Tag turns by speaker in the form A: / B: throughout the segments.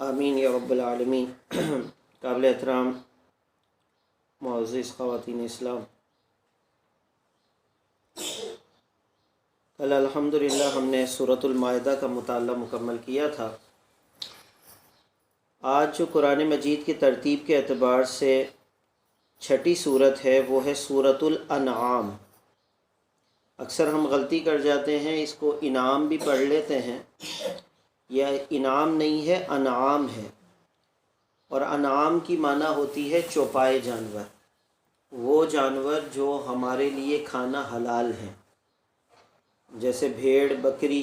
A: آمین یا رب العالمین۔ قابل احترام معزز خواتین اسلام، کل الحمدللہ ہم نے سورۃ المائدہ کا مطالعہ مکمل کیا تھا۔ آج جو قرآن مجید کی ترتیب کے اعتبار سے چھٹی صورت ہے وہ ہے سورۃ الانعام۔ اکثر ہم غلطی کر جاتے ہیں، اس کو انعام بھی پڑھ لیتے ہیں، یا انعام نہیں ہے انعام ہے، اور انعام کی معنی ہوتی ہے چوپائے جانور، وہ جانور جو ہمارے لیے کھانا حلال ہیں، جیسے بھیڑ، بکری،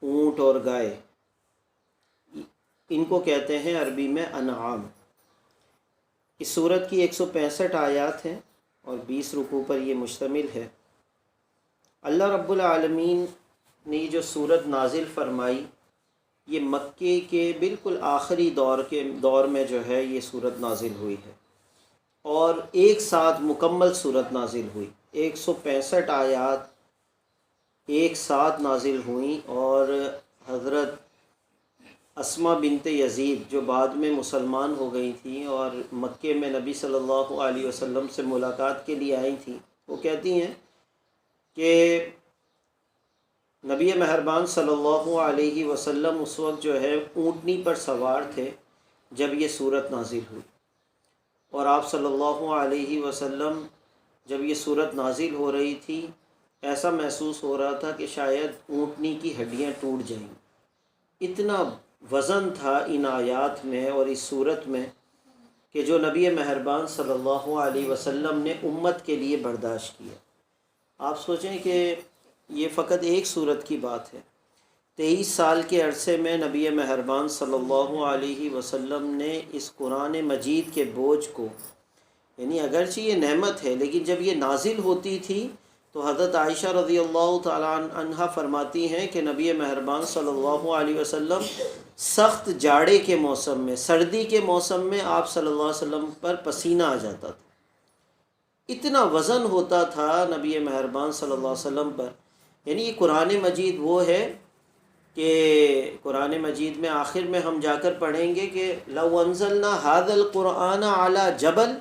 A: اونٹ اور گائے، ان کو کہتے ہیں عربی میں انعام۔ اس سورت کی 165 آیات ہیں اور 20 رکوع پر یہ مشتمل ہے۔ اللہ رب العالمین نے یہ جو سورت نازل فرمائی، یہ مکے کے بالکل آخری دور میں جو ہے یہ سورت نازل ہوئی ہے، اور ایک ساتھ مکمل سورت نازل ہوئی۔ 165 آیات ایک ساتھ نازل ہوئیں، اور حضرت اسماء بنت یزید جو بعد میں مسلمان ہو گئی تھیں اور مکے میں نبی صلی اللہ علیہ وسلم سے ملاقات کے لیے آئی تھیں، وہ کہتی ہیں کہ نبی مہربان صلی اللہ علیہ وسلم اس وقت جو ہے اونٹنی پر سوار تھے جب یہ سورت نازل ہوئی، اور آپ صلی اللہ علیہ وسلم جب یہ سورت نازل ہو رہی تھی ایسا محسوس ہو رہا تھا کہ شاید اونٹنی کی ہڈیاں ٹوٹ جائیں، اتنا وزن تھا ان آیات میں اور اس سورت میں کہ جو نبی مہربان صلی اللہ علیہ وسلم نے امت کے لیے برداشت کیا۔ آپ سوچیں کہ یہ فقط ایک سورت کی بات ہے، 23 سال کے عرصے میں نبی مہربان صلی اللہ علیہ وسلم نے اس قرآن مجید کے بوجھ کو، یعنی اگرچہ یہ نعمت ہے لیکن جب یہ نازل ہوتی تھی تو حضرت عائشہ رضی اللہ تعالیٰ عنہا فرماتی ہیں کہ نبی مہربان صلی اللہ علیہ وسلم سخت جاڑے کے موسم میں، سردی کے موسم میں آپ صلی اللہ علیہ وسلم پر پسینہ آ جاتا تھا، اتنا وزن ہوتا تھا نبی مہربان صلی اللہ علیہ وسلم پر۔ یعنی یہ قرآن مجید وہ ہے کہ قرآن مجید میں آخر میں ہم جا کر پڑھیں گے کہ لو انزلنا ھذا القرآن علی جبل،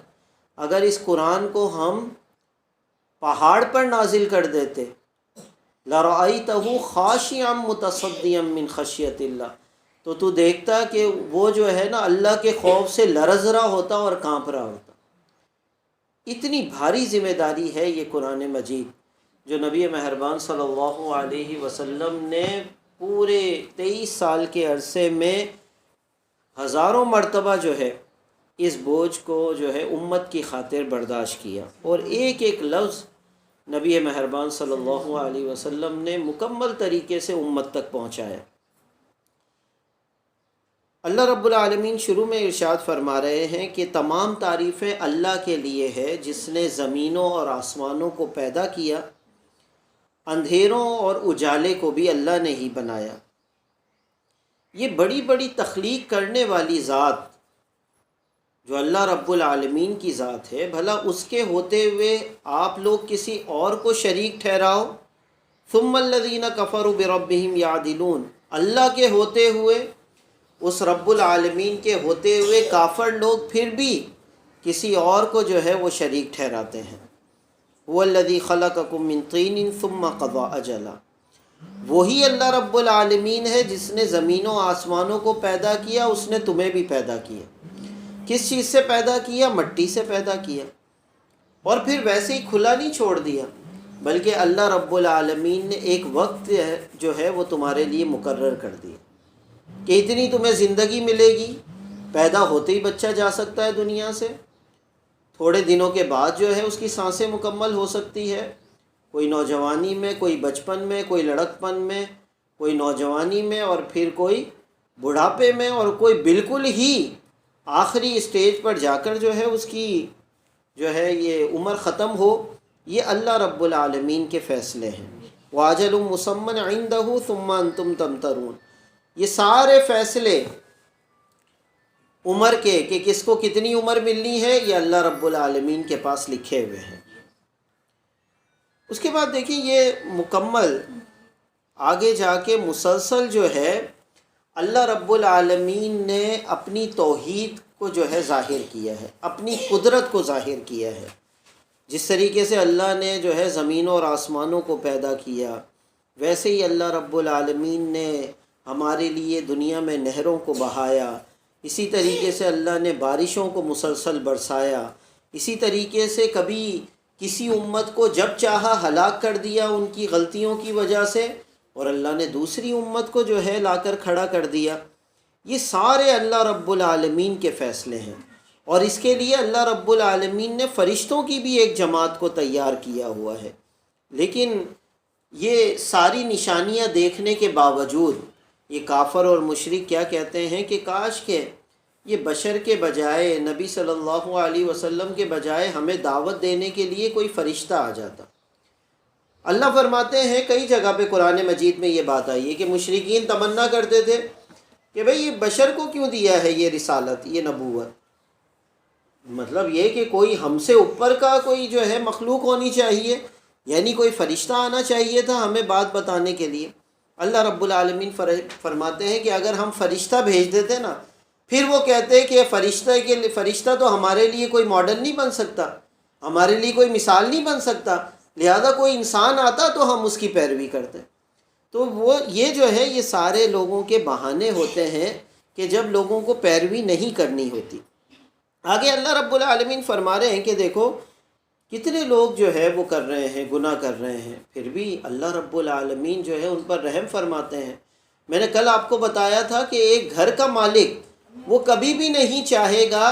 A: اگر اس قرآن کو ہم پہاڑ پر نازل کر دیتے، لرأیتہ خاشعا متصدعا من خشیۃ اللہ، تو دیکھتا کہ وہ جو ہے نا اللہ کے خوف سے لرز رہا ہوتا اور کانپ رہا ہوتا۔ اتنی بھاری ذمہ داری ہے یہ قرآن مجید جو نبی مہربان صلی اللہ علیہ وسلم نے پورے 23 سال کے عرصے میں ہزاروں مرتبہ جو ہے اس بوجھ کو جو ہے امت کی خاطر برداشت کیا، اور ایک ایک لفظ نبی مہربان صلی اللہ علیہ وسلم نے مکمل طریقے سے امت تک پہنچایا۔ اللہ رب العالمین شروع میں ارشاد فرما رہے ہیں کہ تمام تعریفیں اللہ کے لیے ہے جس نے زمینوں اور آسمانوں کو پیدا کیا، اندھیروں اور اجالے کو بھی اللہ نے ہی بنایا۔ یہ بڑی بڑی تخلیق کرنے والی ذات جو اللہ رب العالمین کی ذات ہے، بھلا اس کے ہوتے ہوئے آپ لوگ کسی اور کو شریک ٹھہراؤ۔ ثم الذین کفروا بربہم یعدلون، اللہ کے ہوتے ہوئے، اس رب العالمین کے ہوتے ہوئے کافر لوگ پھر بھی کسی اور کو جو ہے وہ شریک ٹھہراتے ہیں۔ هو الذی خلقکم من طین ثم قضى اجلا، وہی اللہ رب العالمین ہے جس نے زمینوں آسمانوں کو پیدا کیا، اس نے تمہیں بھی پیدا کیا۔ کس چیز سے پیدا کیا؟ مٹی سے پیدا کیا، اور پھر ویسے ہی کھلا نہیں چھوڑ دیا، بلکہ اللہ رب العالمین نے ایک وقت جو ہے وہ تمہارے لیے مقرر کر دیا کہ اتنی تمہیں زندگی ملے گی، پیدا ہوتے ہی بچہ جا سکتا ہے دنیا سے، تھوڑے دنوں کے بعد جو ہے اس کی سانسیں مکمل ہو سکتی ہے، کوئی نوجوانی میں، کوئی بچپن میں، کوئی لڑکپن میں، کوئی نوجوانی میں، اور پھر کوئی بڑھاپے میں، اور کوئی بالکل ہی آخری اسٹیج پر جا کر جو ہے اس کی جو ہے یہ عمر ختم ہو۔ یہ اللہ رب العالمین کے فیصلے ہیں۔ وَأَجَلٌ مُّسَمًّى عِندَهُ ثُمَّ أَنتُمْ تَمْتَرُونَ، یہ سارے فیصلے عمر کے کہ کس کو کتنی عمر ملنی ہے یہ اللہ رب العالمین کے پاس لکھے ہوئے ہیں۔ اس کے بعد دیکھیں یہ مکمل آگے جا کے مسلسل جو ہے اللہ رب العالمین نے اپنی توحید کو جو ہے ظاہر کیا ہے، اپنی قدرت کو ظاہر کیا ہے۔ جس طریقے سے اللہ نے جو ہے زمینوں اور آسمانوں کو پیدا کیا، ویسے ہی اللہ رب العالمین نے ہمارے لیے دنیا میں نہروں کو بہایا، اسی طریقے سے اللہ نے بارشوں کو مسلسل برسایا، اسی طریقے سے کبھی کسی امت کو جب چاہا ہلاک کر دیا ان کی غلطیوں کی وجہ سے، اور اللہ نے دوسری امت کو جو ہے لا کر کھڑا کر دیا۔ یہ سارے اللہ رب العالمین کے فیصلے ہیں، اور اس کے لیے اللہ رب العالمین نے فرشتوں کی بھی ایک جماعت کو تیار کیا ہوا ہے۔ لیکن یہ ساری نشانیاں دیکھنے کے باوجود یہ کافر اور مشرک کیا کہتے ہیں کہ کاش کہ یہ بشر کے بجائے، نبی صلی اللہ علیہ وسلم کے بجائے ہمیں دعوت دینے کے لیے کوئی فرشتہ آ جاتا۔ اللہ فرماتے ہیں کئی جگہ پہ قرآن مجید میں یہ بات آئی ہے کہ مشرکین تمنا کرتے تھے کہ بھئی یہ بشر کو کیوں دیا ہے یہ رسالت، یہ نبوت، مطلب یہ کہ کوئی ہم سے اوپر کا کوئی جو ہے مخلوق ہونی چاہیے، یعنی کوئی فرشتہ آنا چاہیے تھا ہمیں بات بتانے کے لیے۔ اللہ رب العالمین فرماتے ہیں کہ اگر ہم فرشتہ بھیج دیتے نا، پھر وہ کہتے کہ فرشتہ تو ہمارے لیے کوئی ماڈل نہیں بن سکتا، ہمارے لیے کوئی مثال نہیں بن سکتا، لہذا کوئی انسان آتا تو ہم اس کی پیروی کرتے۔ تو وہ یہ جو ہے یہ سارے لوگوں کے بہانے ہوتے ہیں کہ جب لوگوں کو پیروی نہیں کرنی ہوتی۔ آگے اللہ رب العالمین فرما رہے ہیں کہ دیکھو کتنے لوگ جو ہے وہ کر رہے ہیں، گناہ کر رہے ہیں، پھر بھی اللہ رب العالمین جو ہے ان پر رحم فرماتے ہیں۔ میں نے کل آپ کو بتایا تھا کہ ایک گھر کا مالک وہ کبھی بھی نہیں چاہے گا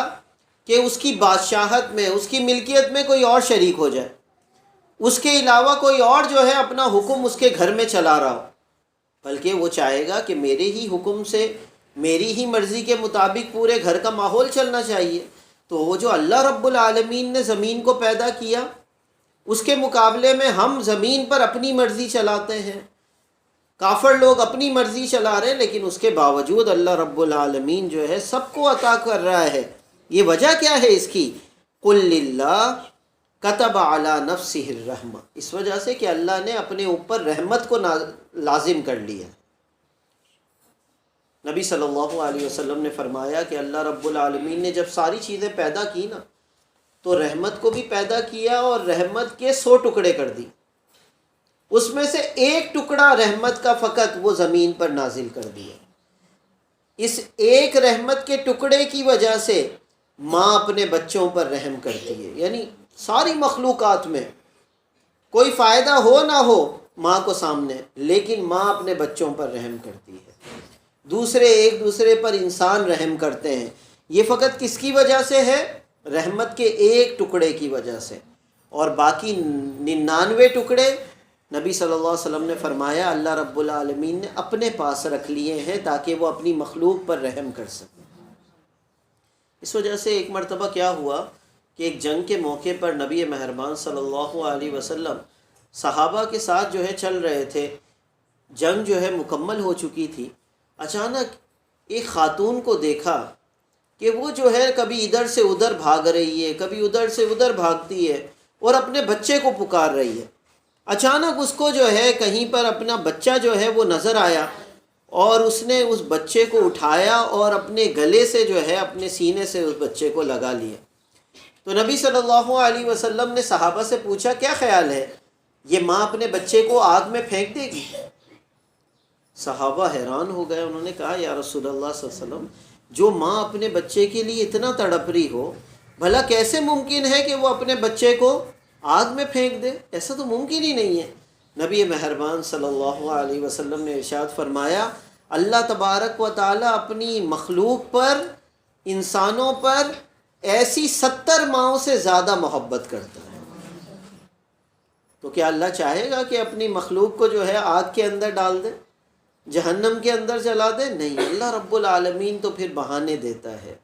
A: کہ اس کی بادشاہت میں، اس کی ملکیت میں کوئی اور شریک ہو جائے، اس کے علاوہ کوئی اور جو ہے اپنا حکم اس کے گھر میں چلا رہا ہو، بلکہ وہ چاہے گا کہ میرے ہی حکم سے، میری ہی مرضی کے مطابق پورے گھر کا ماحول چلنا چاہیے۔ تو وہ جو اللہ رب العالمین نے زمین کو پیدا کیا، اس کے مقابلے میں ہم زمین پر اپنی مرضی چلاتے ہیں، کافر لوگ اپنی مرضی چلا رہے ہیں، لیکن اس کے باوجود اللہ رب العالمین جو ہے سب کو عطا کر رہا ہے۔ یہ وجہ کیا ہے اس کی؟ قُلْ لِلَّهِ كَتَبَ عَلَى نَفْسِهِ الرَّحْمَةِ، اس وجہ سے کہ اللہ نے اپنے اوپر رحمت کو لازم کر لیا۔ نبی صلی اللہ علیہ وسلم نے فرمایا کہ اللہ رب العالمین نے جب ساری چیزیں پیدا کی نا، تو رحمت کو بھی پیدا کیا اور رحمت کے 100 ٹکڑے کر دی، اس میں سے ایک ٹکڑا رحمت کا فقط وہ زمین پر نازل کر دیا۔ اس ایک رحمت کے ٹکڑے کی وجہ سے ماں اپنے بچوں پر رحم کرتی ہے، یعنی ساری مخلوقات میں کوئی فائدہ ہو نہ ہو ماں کو سامنے، لیکن ماں اپنے بچوں پر رحم کرتی ہے۔ دوسرے ایک دوسرے پر انسان رحم کرتے ہیں، یہ فقط کس کی وجہ سے ہے؟ رحمت کے ایک ٹکڑے کی وجہ سے، اور باقی 99 ٹکڑے نبی صلی اللہ علیہ وسلم نے فرمایا اللہ رب العالمین نے اپنے پاس رکھ لیے ہیں تاکہ وہ اپنی مخلوق پر رحم کر سکیں۔ اس وجہ سے ایک مرتبہ کیا ہوا کہ ایک جنگ کے موقع پر نبی مہربان صلی اللہ علیہ وسلم صحابہ کے ساتھ جو ہے چل رہے تھے، جنگ جو ہے مکمل ہو چکی تھی۔ اچانک ایک خاتون کو دیکھا کہ وہ جو ہے کبھی ادھر سے ادھر بھاگ رہی ہے، کبھی ادھر سے ادھر بھاگتی ہے اور اپنے بچے کو پکار رہی ہے۔ اچانک اس کو جو ہے کہیں پر اپنا بچہ جو ہے وہ نظر آیا، اور اس نے اس بچے کو اٹھایا اور اپنے گلے سے جو ہے اپنے سینے سے اس بچے کو لگا لیا۔ تو نبی صلی اللہ علیہ وسلم نے صحابہ سے پوچھا کیا خیال ہے، یہ ماں اپنے بچے کو آگ میں پھینک دے گی؟ صحابہ حیران ہو گئے، انہوں نے کہا یا رسول اللہ صلی اللہ علیہ وسلم، جو ماں اپنے بچے کے لیے اتنا تڑپ رہی ہو، بھلا کیسے ممکن ہے کہ وہ اپنے بچے کو آگ میں پھینک دے؟ ایسا تو ممکن ہی نہیں ہے۔ نبی مہربان صلی اللہ علیہ وسلم نے ارشاد فرمایا اللہ تبارک و تعالیٰ اپنی مخلوق پر، انسانوں پر ایسی 70 ماؤں سے زیادہ محبت کرتا ہے۔ تو کیا اللہ چاہے گا کہ اپنی مخلوق کو جو ہے آگ کے اندر ڈال دے، جہنم کے اندر چلا دے؟ نہیں، اللہ رب العالمین تو پھر بہانے دیتا ہے۔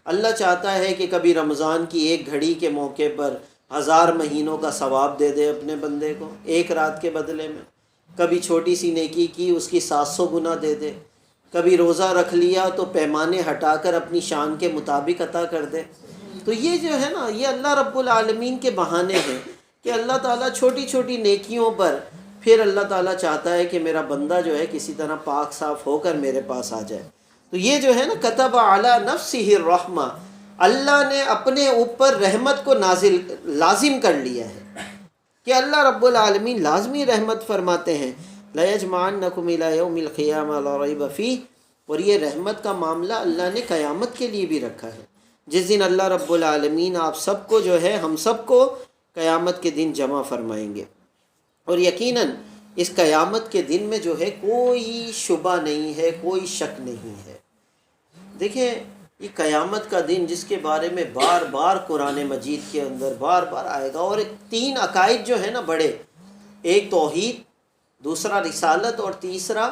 A: اللہ چاہتا ہے کہ کبھی رمضان کی ایک گھڑی کے موقع پر 1000 مہینوں کا ثواب دے دے اپنے بندے کو ایک رات کے بدلے میں، کبھی چھوٹی سی نیکی کی اس کی 700 گنا دے دے، کبھی روزہ رکھ لیا تو پیمانے ہٹا کر اپنی شان کے مطابق عطا کر دے۔ تو یہ جو ہے نا، یہ اللہ رب العالمین کے بہانے ہیں کہ اللہ تعالیٰ چھوٹی چھوٹی نیکیوں پر پھر اللہ تعالیٰ چاہتا ہے کہ میرا بندہ جو ہے کسی طرح پاک صاف ہو کر میرے پاس آ جائے. تو یہ جو ہے نا کتب علی نفسہ الرحمہ، اللہ نے اپنے اوپر رحمت کو لازم کر لیا ہے کہ اللہ رب العالمین لازمی رحمت فرماتے ہیں. لَيَجْمَعَنَّكُمْ إِلَىٰ يَوْمِ الْقِيَامَةِ لَا رَيْبَ فِيهِ. اور یہ رحمت کا معاملہ اللہ نے قیامت کے لیے بھی رکھا ہے، جس دن اللہ رب العالمین آپ سب کو جو ہے ہم سب کو قیامت کے دن جمع فرمائیں گے. اور یقیناً اس قیامت کے دن میں جو ہے کوئی شبہ نہیں ہے، کوئی شک نہیں ہے. دیکھیں یہ قیامت کا دن جس کے بارے میں بار بار قرآن مجید کے اندر بار بار آئے گا، اور 3 عقائد جو ہے نا بڑے، ایک توحید، دوسرا رسالت، اور تیسرا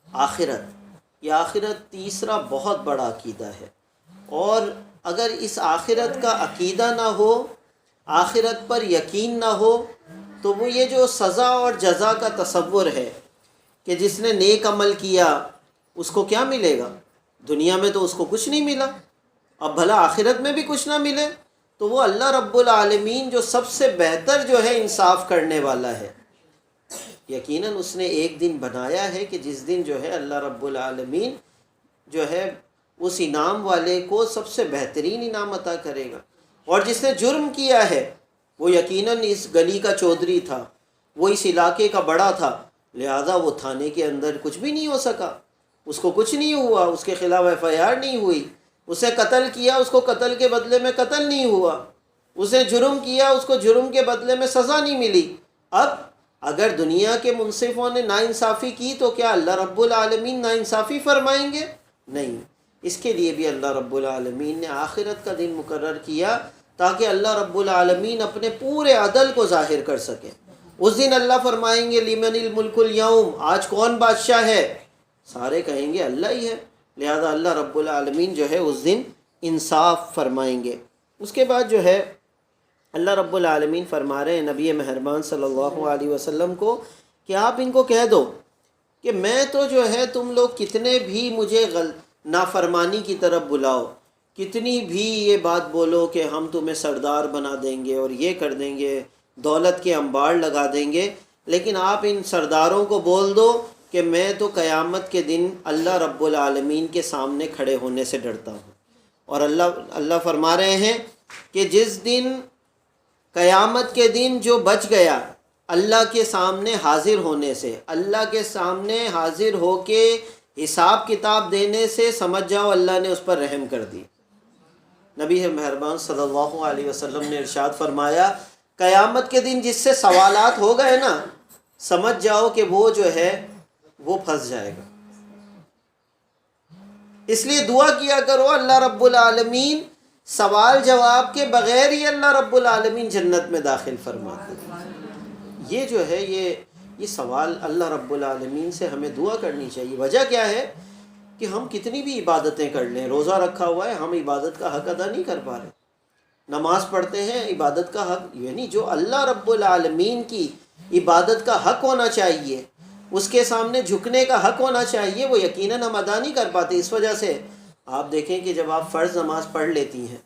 A: آخرت. یہ آخرت تیسرا بہت بڑا عقیدہ ہے. اور اگر اس آخرت کا عقیدہ نہ ہو، آخرت پر یقین نہ ہو، تو وہ یہ جو سزا اور جزا کا تصور ہے کہ جس نے نیک عمل کیا اس کو کیا ملے گا، دنیا میں تو اس کو کچھ نہیں ملا، اب بھلا آخرت میں بھی کچھ نہ ملے، تو وہ اللہ رب العالمین جو سب سے بہتر جو ہے انصاف کرنے والا ہے، یقیناً اس نے ایک دن بنایا ہے کہ جس دن جو ہے اللہ رب العالمین جو ہے اس انعام والے کو سب سے بہترین انعام عطا کرے گا. اور جس نے جرم کیا ہے وہ یقیناً اس گلی کا چودھری تھا، وہ اس علاقے کا بڑا تھا، لہذا وہ تھانے کے اندر کچھ بھی نہیں ہو سکا، اس کو کچھ نہیں ہوا، اس کے خلاف FIR نہیں ہوئی. اس نے قتل کیا، اس کو قتل کے بدلے میں قتل نہیں ہوا. اس نے جرم کیا، اس کو جرم کے بدلے میں سزا نہیں ملی. اب اگر دنیا کے منصفوں نے ناانصافی کی تو کیا اللہ رب العالمین ناانصافی فرمائیں گے؟ نہیں. اس کے لیے بھی اللہ رب العالمین نے آخرت کا دن مقرر کیا تاکہ اللہ رب العالمین اپنے پورے عدل کو ظاہر کر سکے. اس دن اللہ فرمائیں گے لمن الملک اليوم، آج کون بادشاہ ہے؟ سارے کہیں گے اللہ ہی ہے. لہذا اللہ رب العالمین جو ہے اس دن انصاف فرمائیں گے. اس کے بعد جو ہے اللہ رب العالمین فرما رہے ہیں نبی مہربان صلی اللہ علیہ وسلم کو کہ آپ ان کو کہہ دو کہ میں تو جو ہے تم لوگ کتنے بھی مجھے نافرمانی کی طرف بلاؤ، کتنی بھی یہ بات بولو کہ ہم تمہیں سردار بنا دیں گے اور یہ کر دیں گے، دولت کے انبار لگا دیں گے، لیکن آپ ان سرداروں کو بول دو کہ میں تو قیامت کے دن اللہ رب العالمین کے سامنے کھڑے ہونے سے ڈرتا ہوں. اور اللہ فرما رہے ہیں کہ جس دن قیامت کے دن جو بچ گیا اللہ کے سامنے حاضر ہونے سے، اللہ کے سامنے حاضر ہو کے حساب کتاب دینے سے، سمجھ جاؤ اللہ نے اس پر رحم کر دی. نبی مہربان صلی اللہ علیہ وسلم نے ارشاد فرمایا قیامت کے دن جس سے سوالات ہو گئے نا، سمجھ جاؤ کہ وہ جو ہے وہ پھنس جائے گا. اس لیے دعا کیا کرو اللہ رب العالمین سوال جواب کے بغیر ہی اللہ رب العالمین جنت میں داخل فرماتے ہیں. یہ جو ہے یہ سوال اللہ رب العالمین سے ہمیں دعا کرنی چاہیے. وجہ کیا ہے کہ ہم کتنی بھی عبادتیں کر لیں، روزہ رکھا ہوا ہے، ہم عبادت کا حق ادا نہیں کر پا رہے. نماز پڑھتے ہیں، عبادت کا حق یعنی جو اللہ رب العالمین کی عبادت کا حق ہونا چاہیے، اس کے سامنے جھکنے کا حق ہونا چاہیے، وہ یقیناً ہم ادا نہیں کر پاتے. اس وجہ سے آپ دیکھیں کہ جب آپ فرض نماز پڑھ لیتی ہیں،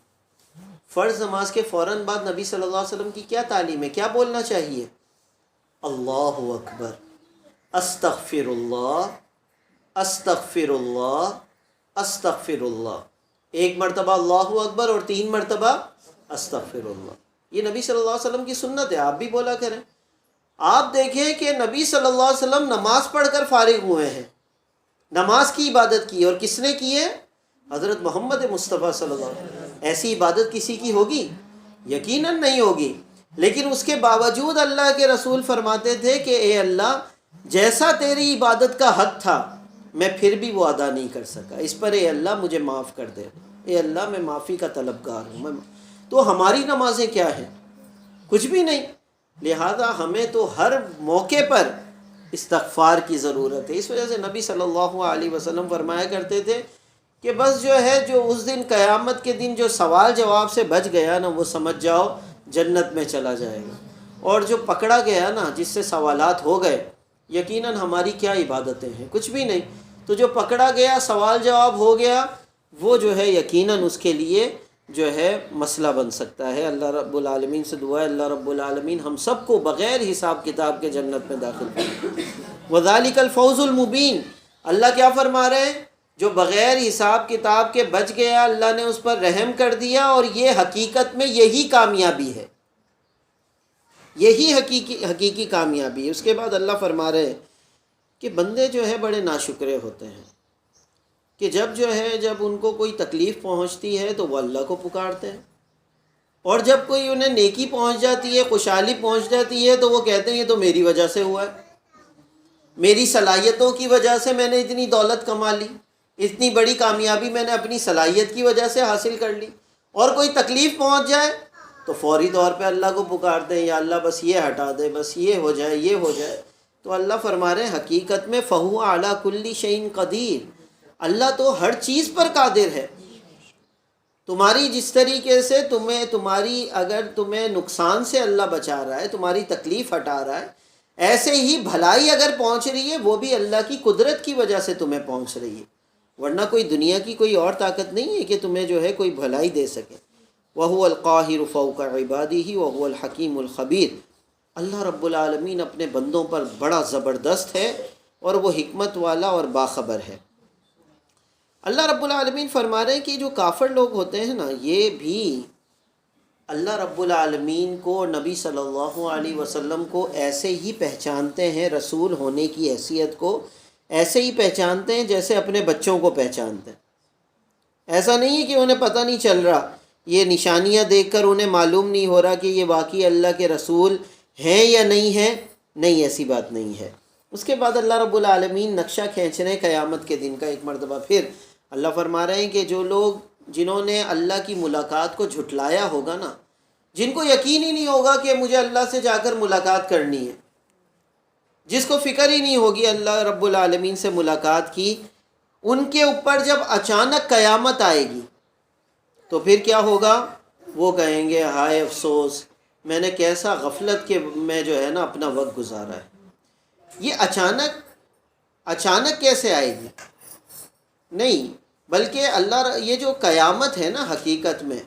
A: فرض نماز کے فوراً بعد نبی صلی اللہ علیہ وسلم کی کیا تعلیم ہے، کیا بولنا چاہیے؟ اللہ اکبر، استغفر اللہ، استغفر اللہ، استغفر اللہ. ایک مرتبہ اللہ اکبر اور 3 مرتبہ استغفر اللہ. یہ نبی صلی اللہ علیہ وسلم کی سنت ہے، آپ بھی بولا کریں. آپ دیکھیں کہ نبی صلی اللہ علیہ وسلم نماز پڑھ کر فارغ ہوئے ہیں، نماز کی عبادت کی، اور کس نے کی ہے؟ حضرت محمد مصطفیٰ صلی اللہ علیہ وسلم. ایسی عبادت کسی کی ہوگی؟ یقیناً نہیں ہوگی. لیکن اس کے باوجود اللہ کے رسول فرماتے تھے کہ اے اللہ جیسا تیری عبادت کا حق تھا میں پھر بھی وہ ادا نہیں کر سکا، اس پر اے اللہ مجھے معاف کر دے، اے اللہ میں معافی کا طلبگار ہوں. تو ہماری نمازیں کیا ہیں؟ کچھ بھی نہیں. لہذا ہمیں تو ہر موقع پر استغفار کی ضرورت ہے. اس وجہ سے نبی صلی اللہ علیہ وسلم فرمایا کرتے تھے کہ بس جو ہے جو اس دن قیامت کے دن جو سوال جواب سے بچ گیا نا، وہ سمجھ جاؤ جنت میں چلا جائے گا. اور جو پکڑا گیا نا، جس سے سوالات ہو گئے، یقیناً ہماری کیا عبادتیں ہیں؟ کچھ بھی نہیں. تو جو پکڑا گیا، سوال جواب ہو گیا، وہ جو ہے یقیناً اس کے لیے جو ہے مسئلہ بن سکتا ہے۔ اللہ رب العالمین سے دعا ہے اللہ رب العالمین ہم سب کو بغیر حساب کتاب کے جنت میں داخل کرے۔ وَذَلِكَ الْفَوْزُ الْمُبِينُ، اللہ کیا فرما رہے ہیں؟ جو بغیر حساب کتاب کے بچ گیا اللہ نے اس پر رحم کر دیا، اور یہ حقیقت میں یہی کامیابی ہے، یہی حقیقی کامیابی ہے۔ اس کے بعد اللہ فرما رہے ہیں کہ بندے جو ہے بڑے ناشکرے ہوتے ہیں کہ جب ان کو کوئی تکلیف پہنچتی ہے تو وہ اللہ کو پکارتے ہیں، اور جب کوئی انہیں نیکی پہنچ جاتی ہے، خوشحالی پہنچ جاتی ہے، تو وہ کہتے ہیں یہ تو میری وجہ سے ہوا ہے، میری صلاحیتوں کی وجہ سے میں نے اتنی دولت کما لی، اتنی بڑی کامیابی میں نے اپنی صلاحیت کی وجہ سے حاصل کر لی۔ اور کوئی تکلیف پہنچ جائے تو فوری طور پہ اللہ کو پکارتے ہیں، یا اللہ بس یہ ہٹا دے، بس یہ ہو جائے، یہ ہو جائے۔ تو اللہ فرما رہے ہیں حقیقت میں فَهُوَ عَلَى كُلِّ شَيْءٍ قَدِيرٌ، اللہ تو ہر چیز پر قادر ہے۔ تمہاری جس طریقے سے اگر تمہیں نقصان سے اللہ بچا رہا ہے، تمہاری تکلیف ہٹا رہا ہے، ایسے ہی بھلائی اگر پہنچ رہی ہے وہ بھی اللہ کی قدرت کی وجہ سے تمہیں پہنچ رہی ہے، ورنہ کوئی دنیا کی کوئی اور طاقت نہیں ہے کہ تمہیں جو ہے کوئی بھلائی دے سکے۔ وَهُوَ الْقَاهِرُ فَوْقَ عِبَادِهِ وَهُوَ الْحَكِيمُ الْخَبِيرُ، اللہ رب العالمین اپنے بندوں پر بڑا زبردست ہے اور وہ حکمت والا اور باخبر ہے۔ اللہ رب العالمین فرما رہے ہیں کہ جو کافر لوگ ہوتے ہیں نا، یہ بھی اللہ رب العالمین کو، نبی صلی اللہ علیہ وسلم کو ایسے ہی پہچانتے ہیں، رسول ہونے کی حیثیت کو ایسے ہی پہچانتے ہیں جیسے اپنے بچوں کو پہچانتے ہیں۔ ایسا نہیں ہے کہ انہیں پتہ نہیں چل رہا، یہ نشانیاں دیکھ کر انہیں معلوم نہیں ہو رہا کہ یہ واقعی اللہ کے رسول ہیں یا نہیں ہیں، نہیں، ایسی بات نہیں ہے۔ اس کے بعد اللہ رب العالمین نقشہ کھینچ رہے ہیں قیامت کے دن کا ایک مرتبہ پھر۔ اللہ فرما رہے ہیں کہ جو لوگ جنہوں نے اللہ کی ملاقات کو جھٹلایا ہوگا نا، جن کو یقین ہی نہیں ہوگا کہ مجھے اللہ سے جا کر ملاقات کرنی ہے، جس کو فکر ہی نہیں ہوگی اللہ رب العالمین سے ملاقات کی، ان کے اوپر جب اچانک قیامت آئے گی تو پھر کیا ہوگا؟ وہ کہیں گے ہائے افسوس، میں نے کیسا غفلت کے میں جو ہے نا اپنا وقت گزارا ہے۔ یہ اچانک کیسے آئے گی؟ نہیں، بلکہ یہ جو قیامت ہے نا، حقیقت میں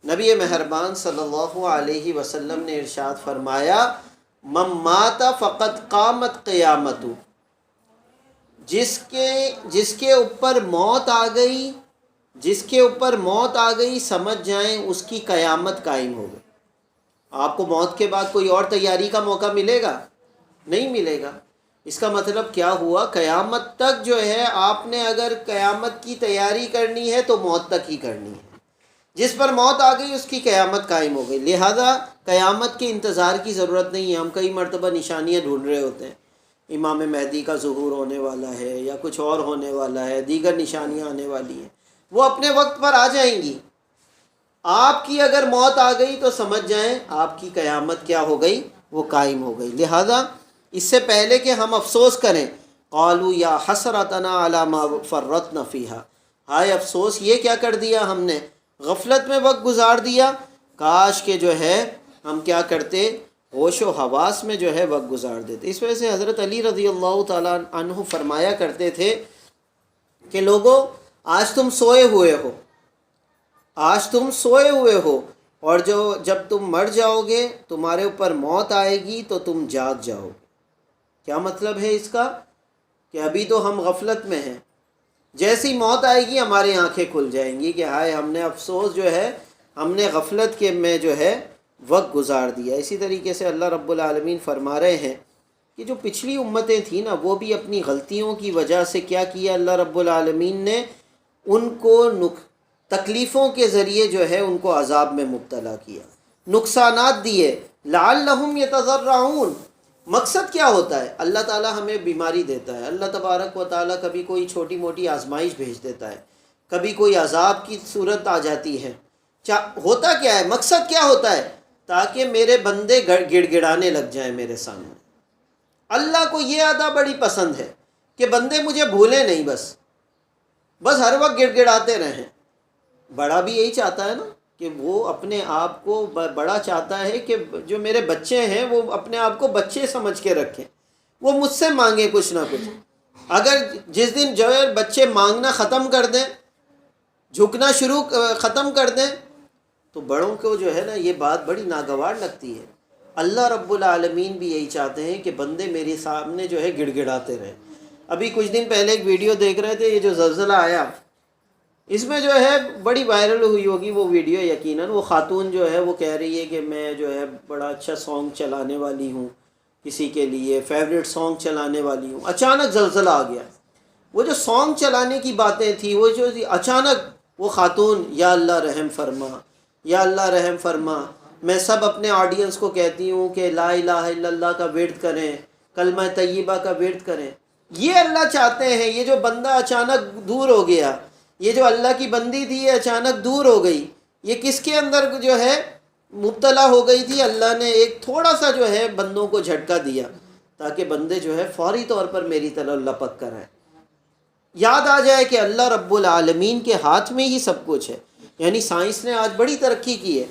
A: نبی مہربان صلی اللہ علیہ وسلم نے ارشاد فرمایا من مات فقد قامت قیامت، جس کے اوپر موت آ گئی سمجھ جائیں اس کی قیامت قائم ہو گئی۔ آپ کو موت کے بعد کوئی اور تیاری کا موقع ملے گا؟ نہیں ملے گا۔ اس کا مطلب کیا ہوا؟ قیامت تک جو ہے آپ نے اگر قیامت کی تیاری کرنی ہے تو موت تک ہی کرنی ہے۔ جس پر موت آ گئی اس کی قیامت قائم ہو گئی، لہذا قیامت کے انتظار کی ضرورت نہیں ہے۔ ہم کئی مرتبہ نشانیاں ڈھونڈ رہے ہوتے ہیں، امام مہدی کا ظہور ہونے والا ہے یا کچھ اور ہونے والا ہے، دیگر نشانیاں آنے والی ہیں، وہ اپنے وقت پر آ جائیں گی۔ آپ کی اگر موت آ گئی تو سمجھ جائیں آپ کی قیامت کیا ہو گئی؟ وہ قائم ہو گئی۔ لہذا اس سے پہلے کہ ہم افسوس کریں، قالوا یا حسرتنا علی ما فرطنا فیہا، ہائے افسوس یہ کیا کر دیا ہم نے، غفلت میں وقت گزار دیا، کاش کہ جو ہے ہم کیا کرتے، ہوش و حواس میں جو ہے وقت گزار دیتے۔ اس وجہ سے حضرت علی رضی اللہ تعالیٰ عنہ فرمایا کرتے تھے کہ لوگو آج تم سوئے ہوئے ہو، اور جب تم مر جاؤ گے، تمہارے اوپر موت آئے گی تو تم جاگ جاؤ گے۔ کیا مطلب ہے اس کا؟ کہ ابھی تو ہم غفلت میں ہیں، جیسی موت آئے گی ہماری آنکھیں کھل جائیں گی کہ ہائے ہم نے افسوس جو ہے ہم نے غفلت کے میں جو ہے وقت گزار دیا۔ اسی طریقے سے اللہ رب العالمین فرما رہے ہیں کہ جو پچھلی امتیں تھیں نا، وہ بھی اپنی غلطیوں کی وجہ سے کیا کیا اللہ رب العالمین نے، ان کو تکلیفوں کے ذریعے جو ہے ان کو عذاب میں مبتلا کیا، نقصانات دیے، لعلہم یتضرعون۔ مقصد کیا ہوتا ہے؟ اللہ تعالیٰ ہمیں بیماری دیتا ہے، اللہ تبارک و تعالیٰ کبھی کوئی چھوٹی موٹی آزمائش بھیج دیتا ہے، کبھی کوئی عذاب کی صورت آ جاتی ہے۔ ہوتا کیا ہے؟ مقصد کیا ہوتا ہے؟ تاکہ میرے بندے گڑ گڑانے لگ جائیں میرے سامنے۔ اللہ کو یہ ادا بڑی پسند ہے کہ بندے مجھے بھولیں نہیں، بس ہر وقت گڑ گڑاتے رہیں۔ بڑا بھی یہی چاہتا ہے نا کہ وہ اپنے آپ کو بڑا چاہتا ہے کہ جو میرے بچے ہیں وہ اپنے آپ کو بچے سمجھ کے رکھیں، وہ مجھ سے مانگیں کچھ نہ کچھ۔ اگر جس دن جو ہے بچے مانگنا ختم کر دیں، جھکنا ختم کر دیں، تو بڑوں کو جو ہے نا یہ بات بڑی ناگوار لگتی ہے۔ اللہ رب العالمین بھی یہی چاہتے ہیں کہ بندے میرے سامنے جو ہے گڑ گڑاتے رہیں۔ ابھی کچھ دن پہلے ایک ویڈیو دیکھ رہے تھے، یہ جو زلزلہ آیا اس میں جو ہے بڑی وائرل ہوئی ہوگی وہ ویڈیو یقیناً، وہ خاتون جو ہے وہ کہہ رہی ہے کہ میں جو ہے بڑا اچھا سانگ چلانے والی ہوں، کسی کے لیے فیوریٹ سانگ چلانے والی ہوں، اچانک زلزلہ آ گیا۔ وہ جو سانگ چلانے کی باتیں تھی، وہ جو اچانک وہ خاتون یا اللہ رحم فرما، یا اللہ رحم فرما۔ میں سب اپنے آڈینس کو کہتی ہوں کہ لا الہ الا اللہ کا ورد کریں، کلمہ طیبہ کا ورد کریں۔ یہ اللہ چاہتے ہیں، یہ جو بندہ اچانک دور ہو گیا، یہ جو اللہ کی بندی تھی یہ اچانک دور ہو گئی، یہ کس کے اندر جو ہے مبتلا ہو گئی تھی؟ اللہ نے ایک تھوڑا سا جو ہے بندوں کو جھٹکا دیا تاکہ بندے جو ہے فوری طور پر میری طرف لپک کر آئیں، یاد آ جائے کہ اللہ رب العالمین کے ہاتھ میں ہی سب کچھ ہے۔ یعنی سائنس نے آج بڑی ترقی کی ہے،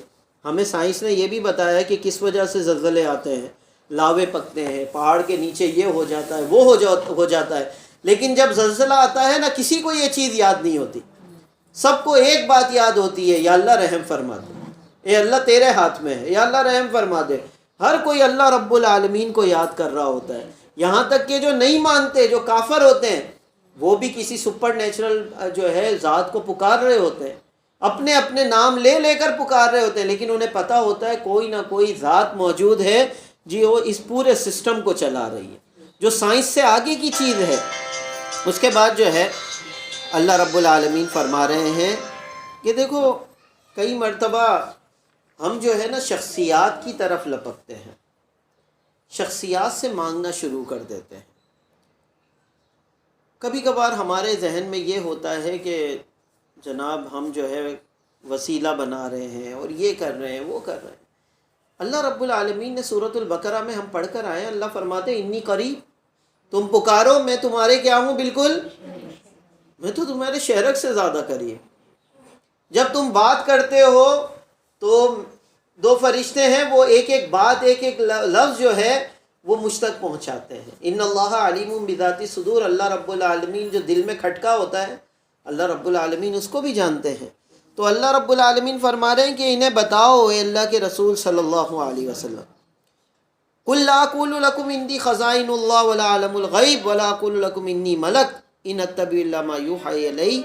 A: ہمیں سائنس نے یہ بھی بتایا کہ کس وجہ سے زلزلے آتے ہیں، لاوے پکتے ہیں، پہاڑ کے نیچے یہ ہو جاتا ہے، وہ ہو جاتا ہے۔ لیکن جب زلزلہ آتا ہے نا، کسی کو یہ چیز یاد نہیں ہوتی، سب کو ایک بات یاد ہوتی ہے، یا اللہ رحم فرما دے، اے اللہ تیرے ہاتھ میں ہے، یا اللہ رحم فرما دے۔ ہر کوئی اللہ رب العالمین کو یاد کر رہا ہوتا ہے، یہاں تک کہ جو نہیں مانتے، جو کافر ہوتے ہیں، وہ بھی کسی سپر نیچرل جو ہے ذات کو پکار رہے ہوتے ہیں، اپنے اپنے نام لے لے کر پکار رہے ہوتے ہیں، لیکن انہیں پتہ ہوتا ہے کوئی نہ کوئی ذات موجود ہے جی وہ اس پورے سسٹم کو چلا رہی ہے، جو سائنس سے آگے کی چیز ہے۔ اس کے بعد جو ہے اللہ رب العالمین فرما رہے ہیں کہ دیکھو کئی مرتبہ ہم جو ہے نا شخصیات کی طرف لپکتے ہیں، شخصیات سے مانگنا شروع کر دیتے ہیں۔ کبھی کبھار ہمارے ذہن میں یہ ہوتا ہے کہ جناب ہم جو ہے وسیلہ بنا رہے ہیں اور یہ کر رہے ہیں، وہ کر رہے ہیں۔ اللہ رب العالمین نے سورۃ البقرہ میں ہم پڑھ کر آئے ہیں، اللہ فرماتے ہیں انی قریب، تم پکارو میں تمہارے کیا ہوں، بالکل میں تو تمہارے شہرک سے زیادہ قریب۔ جب تم بات کرتے ہو تو دو فرشتے ہیں، وہ ایک ایک بات، ایک ایک لفظ جو ہے وہ مجھ تک پہنچاتے ہیں۔ ان اللہ علیم بذات الصدور، اللہ رب العالمین جو دل میں کھٹکا ہوتا ہے اللہ رب العالمین اس کو بھی جانتے ہیں۔ تو اللہ رب العالمین فرما رہے ہیں کہ انہیں بتاؤ اے اللہ کے رسول صلی اللہ علیہ وسلم، قل لا اقول لکم عندی خزائن اللہ ولا اعلم الغیب ولا اقول لکم انی ملک ان اتبع الا ما یوحی الی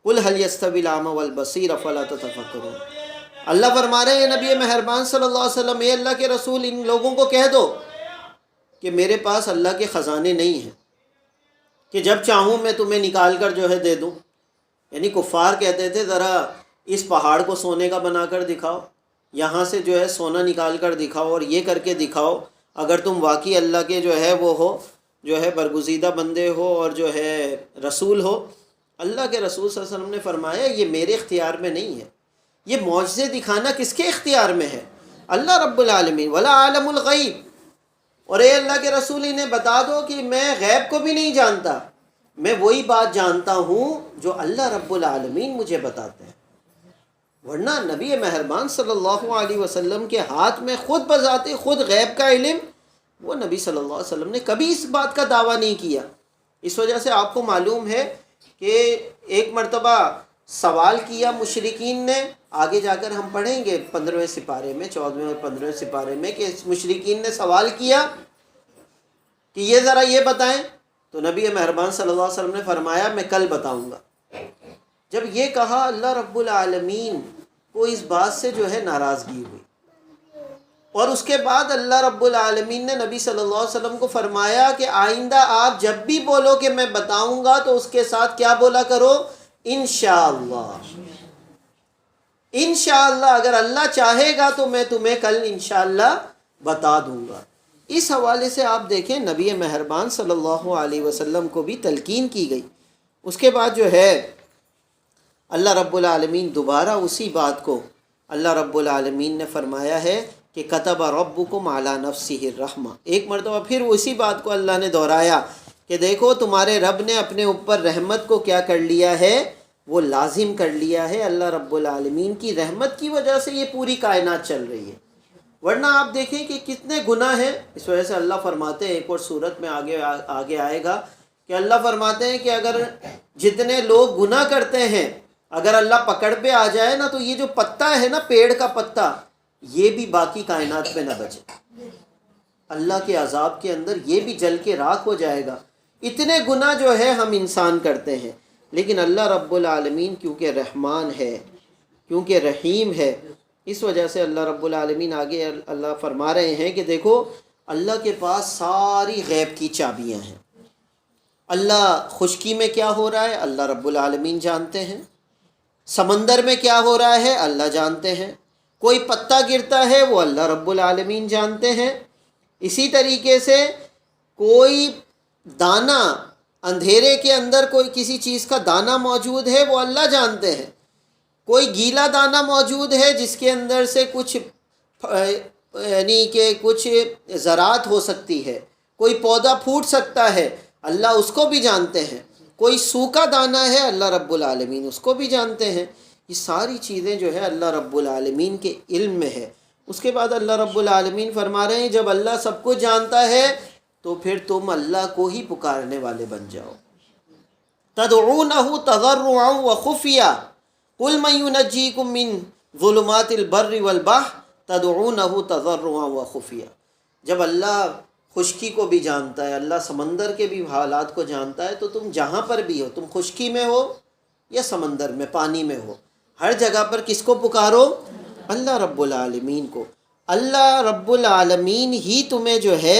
A: قل هل یستوی الاعمی والبصیر افلا تتفکرون۔ اللہ فرما رہے ہیں نبی مہربان صلی اللہ علیہ وسلم، اے اللہ کے رسول ان لوگوں کو کہہ دو کہ میرے پاس اللہ کے خزانے نہیں ہیں کہ جب چاہوں میں تمہیں نکال کر جو ہے دے دوں۔ یعنی کفار کہتے تھے ذرا اس پہاڑ کو سونے کا بنا کر دکھاؤ، یہاں سے جو ہے سونا نکال کر دکھاؤ اور یہ کر کے دکھاؤ، اگر تم واقعی اللہ کے جو ہے وہ ہو، جو ہے برگزیدہ بندے ہو اور جو ہے رسول ہو۔ اللہ کے رسول صلی اللہ علیہ وسلم نے فرمایا یہ میرے اختیار میں نہیں ہے، یہ معجزے دکھانا کس کے اختیار میں ہے؟ اللہ رب العالمین۔ ولا عالم الغیب، اور اے اللہ کے رسول انہیں بتا دو کہ میں غیب کو بھی نہیں جانتا، میں وہی بات جانتا ہوں جو اللہ رب العالمین مجھے بتاتے ہیں۔ ورنہ نبی مہربان صلی اللہ علیہ وسلم کے ہاتھ میں خود بذات خود غیب کا علم، وہ نبی صلی اللہ علیہ وسلم نے کبھی اس بات کا دعویٰ نہیں کیا۔ اس وجہ سے آپ کو معلوم ہے کہ ایک مرتبہ سوال کیا مشرکین نے، آگے جا کر ہم پڑھیں گے 15ویں سپارے میں، 14ویں اور 15ویں سپارے میں، کہ مشرکین نے سوال کیا کہ یہ ذرا یہ بتائیں، تو نبی مہربان صلی اللہ علیہ وسلم نے فرمایا میں کل بتاؤں گا۔ جب یہ کہا اللہ رب العالمین کو اس بات سے جو ہے ناراضگی ہوئی، اور اس کے بعد اللہ رب العالمین نے نبی صلی اللہ علیہ وسلم کو فرمایا کہ آئندہ آپ جب بھی بولو کہ میں بتاؤں گا تو اس کے ساتھ کیا بولا کرو؟ انشاءاللہ۔ انشاءاللہ، اگر اللہ چاہے گا تو میں تمہیں کل انشاءاللہ بتا دوں گا۔ اس حوالے سے آپ دیکھیں نبی مہربان صلی اللہ علیہ وسلم کو بھی تلقین کی گئی۔ اس کے بعد جو ہے اللہ رب العالمین دوبارہ اسی بات کو اللہ رب العالمین نے فرمایا ہے کہ کتب ربکم علی نفسہ الرحمہ۔ ایک مرتبہ پھر اسی بات کو اللہ نے دہرایا کہ دیکھو تمہارے رب نے اپنے اوپر رحمت کو کیا کر لیا ہے، وہ لازم کر لیا ہے۔ اللہ رب العالمین کی رحمت کی وجہ سے یہ پوری کائنات چل رہی ہے، ورنہ آپ دیکھیں کہ کتنے گناہ ہیں۔ اس وجہ سے اللہ فرماتے ہیں، ایک اور صورت میں آگے آئے گا کہ اللہ فرماتے ہیں کہ اگر جتنے لوگ گناہ کرتے ہیں اگر اللہ پکڑ پہ آ جائے نا تو یہ جو پتا ہے نا، پیڑ کا پتا، یہ بھی باقی کائنات میں نہ بچے، اللہ کے عذاب کے اندر یہ بھی جل کے راکھ ہو جائے گا۔ اتنے گناہ جو ہے ہم انسان کرتے ہیں، لیکن اللہ رب العالمین کیونکہ رحمان ہے، کیونکہ رحیم ہے، اس وجہ سے اللہ رب العالمین آگے اللہ فرما رہے ہیں کہ دیکھو اللہ کے پاس ساری غیب کی چابیاں ہیں۔ اللہ خشکی میں کیا ہو رہا ہے اللہ رب العالمین جانتے ہیں، سمندر میں کیا ہو رہا ہے اللہ جانتے ہیں، کوئی پتا گرتا ہے وہ اللہ رب العالمین جانتے ہیں۔ اسی طریقے سے کوئی دانہ اندھیرے کے اندر کوئی کسی چیز کا دانہ موجود ہے وہ اللہ جانتے ہیں، کوئی گیلا دانہ موجود ہے جس کے اندر سے کچھ یعنی کہ کچھ زراعت ہو سکتی ہے، کوئی پودا پھوٹ سکتا ہے، اللہ اس کو بھی جانتے ہیں، کوئی سوکھا دانہ ہے اللہ رب العالمین اس کو بھی جانتے ہیں۔ یہ ساری چیزیں جو ہے اللہ رب العالمین کے علم میں ہے۔ اس کے بعد اللہ رب العالمین فرما رہے ہیں جب اللہ سب کچھ جانتا ہے تو پھر تم اللہ کو ہی پکارنے والے بن جاؤ۔ تدعونہ تضرعا وخفیا قل من ینجیکم من ظلمات البر والبحر تدعونہ تضرعا وخفیا۔ جب اللہ خشکی کو بھی جانتا ہے، اللہ سمندر کے بھی حالات کو جانتا ہے، تو تم جہاں پر بھی ہو، تم خشکی میں ہو یا سمندر میں، پانی میں ہو، ہر جگہ پر کس کو پکارو؟ اللہ رب العالمین کو۔ اللہ رب العالمین ہی تمہیں جو ہے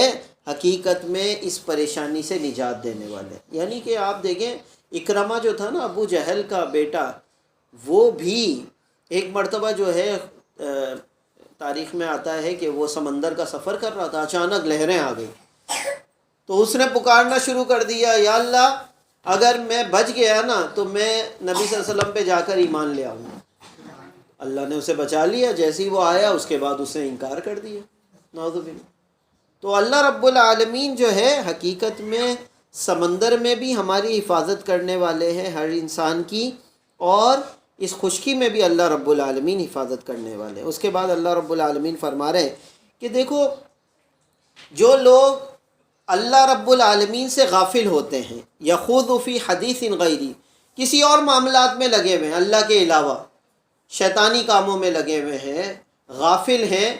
A: حقیقت میں اس پریشانی سے نجات دینے والے۔ یعنی کہ آپ دیکھیں اکرمہ جو تھا نا ابو جہل کا بیٹا، وہ بھی ایک مرتبہ جو ہے تاریخ میں آتا ہے کہ وہ سمندر کا سفر کر رہا تھا، اچانک لہریں آ گئی تو اس نے پکارنا شروع کر دیا، یا اللہ اگر میں بچ گیا نا تو میں نبی صلی اللہ علیہ وسلم پہ جا کر ایمان لے آؤں گا۔ اللہ نے اسے بچا لیا، جیسے ہی وہ آیا اس کے بعد اس نے انکار کر دیا، نعوذ باللہ۔ تو اللہ رب العالمین جو ہے حقیقت میں سمندر میں بھی ہماری حفاظت کرنے والے ہیں ہر انسان کی، اور اس خشکی میں بھی اللہ رب العالمین حفاظت کرنے والے ہیں۔ اس کے بعد اللہ رب العالمین فرما رہے ہیں کہ دیکھو جو لوگ اللہ رب العالمین سے غافل ہوتے ہیں، یخوض فی حدیث غیری، کسی اور معاملات میں لگے ہوئے ہیں اللہ کے علاوہ، شیطانی کاموں میں لگے ہوئے ہیں، غافل ہیں،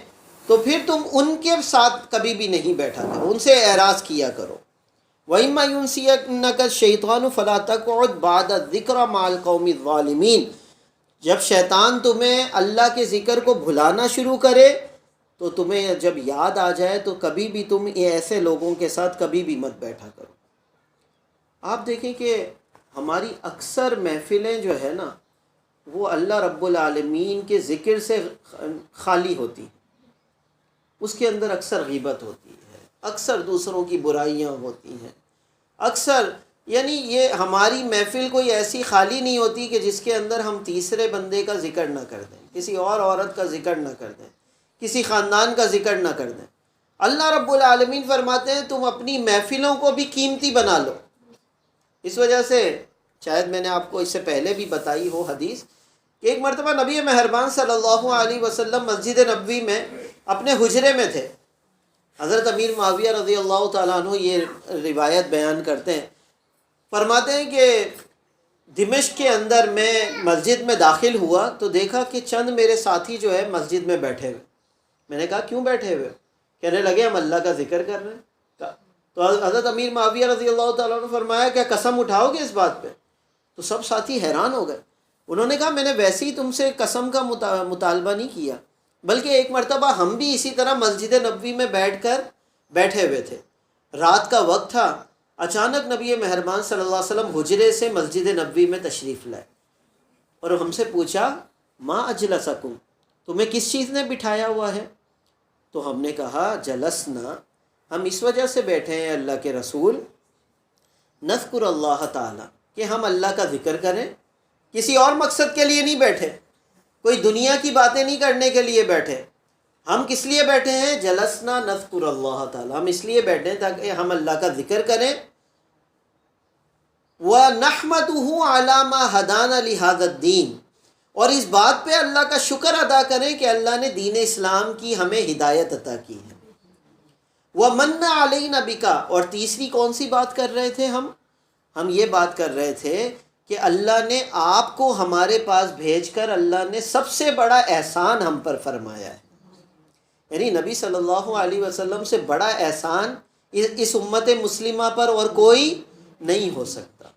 A: تو پھر تم ان کے ساتھ کبھی بھی نہیں بیٹھا کرو، ان سے اعراض کیا کرو۔ وَإِمَّا يُنْسِيَنَّكَ الشَّيْطَانُ فَلَا تَقْعُدْ بَعْدَ الذِّكْرِ مَعَ الْقَوْمِ الظَّالِمِينَ۔ جب شیطان تمہیں اللہ کے ذکر کو بھلانا شروع کرے تو تمہیں جب یاد آ جائے تو کبھی بھی تم ایسے لوگوں کے ساتھ کبھی بھی مت بیٹھا کرو۔ آپ دیکھیں کہ ہماری اکثر محفلیں جو ہے نا وہ اللہ رب العالمین کے ذکر سے خالی ہوتی ہیں، اس کے اندر اکثر غیبت ہوتی ہے، اکثر دوسروں کی برائیاں ہوتی ہیں، اکثر یعنی یہ ہماری محفل کوئی ایسی خالی نہیں ہوتی کہ جس کے اندر ہم تیسرے بندے کا ذکر نہ کر دیں، کسی اور عورت کا ذکر نہ کر دیں، کسی خاندان کا ذکر نہ کر دیں۔ اللہ رب العالمین فرماتے ہیں تم اپنی محفلوں کو بھی قیمتی بنا لو۔ اس وجہ سے شاید میں نے آپ کو اس سے پہلے بھی بتائی ہو حدیث کہ ایک مرتبہ نبی مہربان صلی اللہ علیہ وسلم مسجد نبوی میں اپنے حجرے میں تھے۔ حضرت امیر معاویہ رضی اللہ تعالیٰ عنہ یہ روایت بیان کرتے ہیں، فرماتے ہیں کہ دمشق کے اندر میں مسجد میں داخل ہوا تو دیکھا کہ چند میرے ساتھی جو ہے مسجد میں بیٹھے ہوئے۔ میں نے کہا کیوں بیٹھے ہوئے؟ کہنے لگے ہم اللہ کا ذکر کر رہے ہیں۔ تو حضرت امیر معاویہ رضی اللہ تعالیٰ نے فرمایا کیا قسم اٹھاؤ گے اس بات پہ؟ تو سب ساتھی حیران ہو گئے۔ انہوں نے کہا میں نے ویسے ہی تم سے قسم کا مطالبہ نہیں کیا، بلکہ ایک مرتبہ ہم بھی اسی طرح مسجد نبوی میں بیٹھے ہوئے تھے، رات کا وقت تھا، اچانک نبی مہربان صلی اللہ علیہ وسلم حجرے سے مسجد نبوی میں تشریف لائے اور ہم سے پوچھا ما اجلسکم، تمہیں کس چیز نے بٹھایا ہوا ہے؟ تو ہم نے کہا جلسنا، ہم اس وجہ سے بیٹھے ہیں اللہ کے رسول، نذکر اللہ تعالیٰ، کہ ہم اللہ کا ذکر کریں، کسی اور مقصد کے لیے نہیں بیٹھے، کوئی دنیا کی باتیں نہیں کرنے کے لیے بیٹھے۔ ہم کس لیے بیٹھے ہیں؟ جلسنا نذکر اللہ تعالیٰ، ہم اس لیے بیٹھے ہیں تاکہ ہم اللہ کا ذکر کریں۔ وَنَحْمَدُهُ عَلَى مَا هَدَانَا لِهَذَا الدِّينِ، اور اس بات پہ اللہ کا شکر ادا کریں کہ اللہ نے دین اسلام کی ہمیں ہدایت عطا کی ہے۔ وَمَنَّ عَلَيْنَا بِكَ، اور تیسری کون سی بات کر رہے تھے ہم یہ بات کر رہے تھے کہ اللہ نے آپ کو ہمارے پاس بھیج کر اللہ نے سب سے بڑا احسان ہم پر فرمایا ہے. یعنی نبی صلی اللہ علیہ وسلم سے بڑا احسان اس امت مسلمہ پر اور کوئی نہیں ہو سکتا.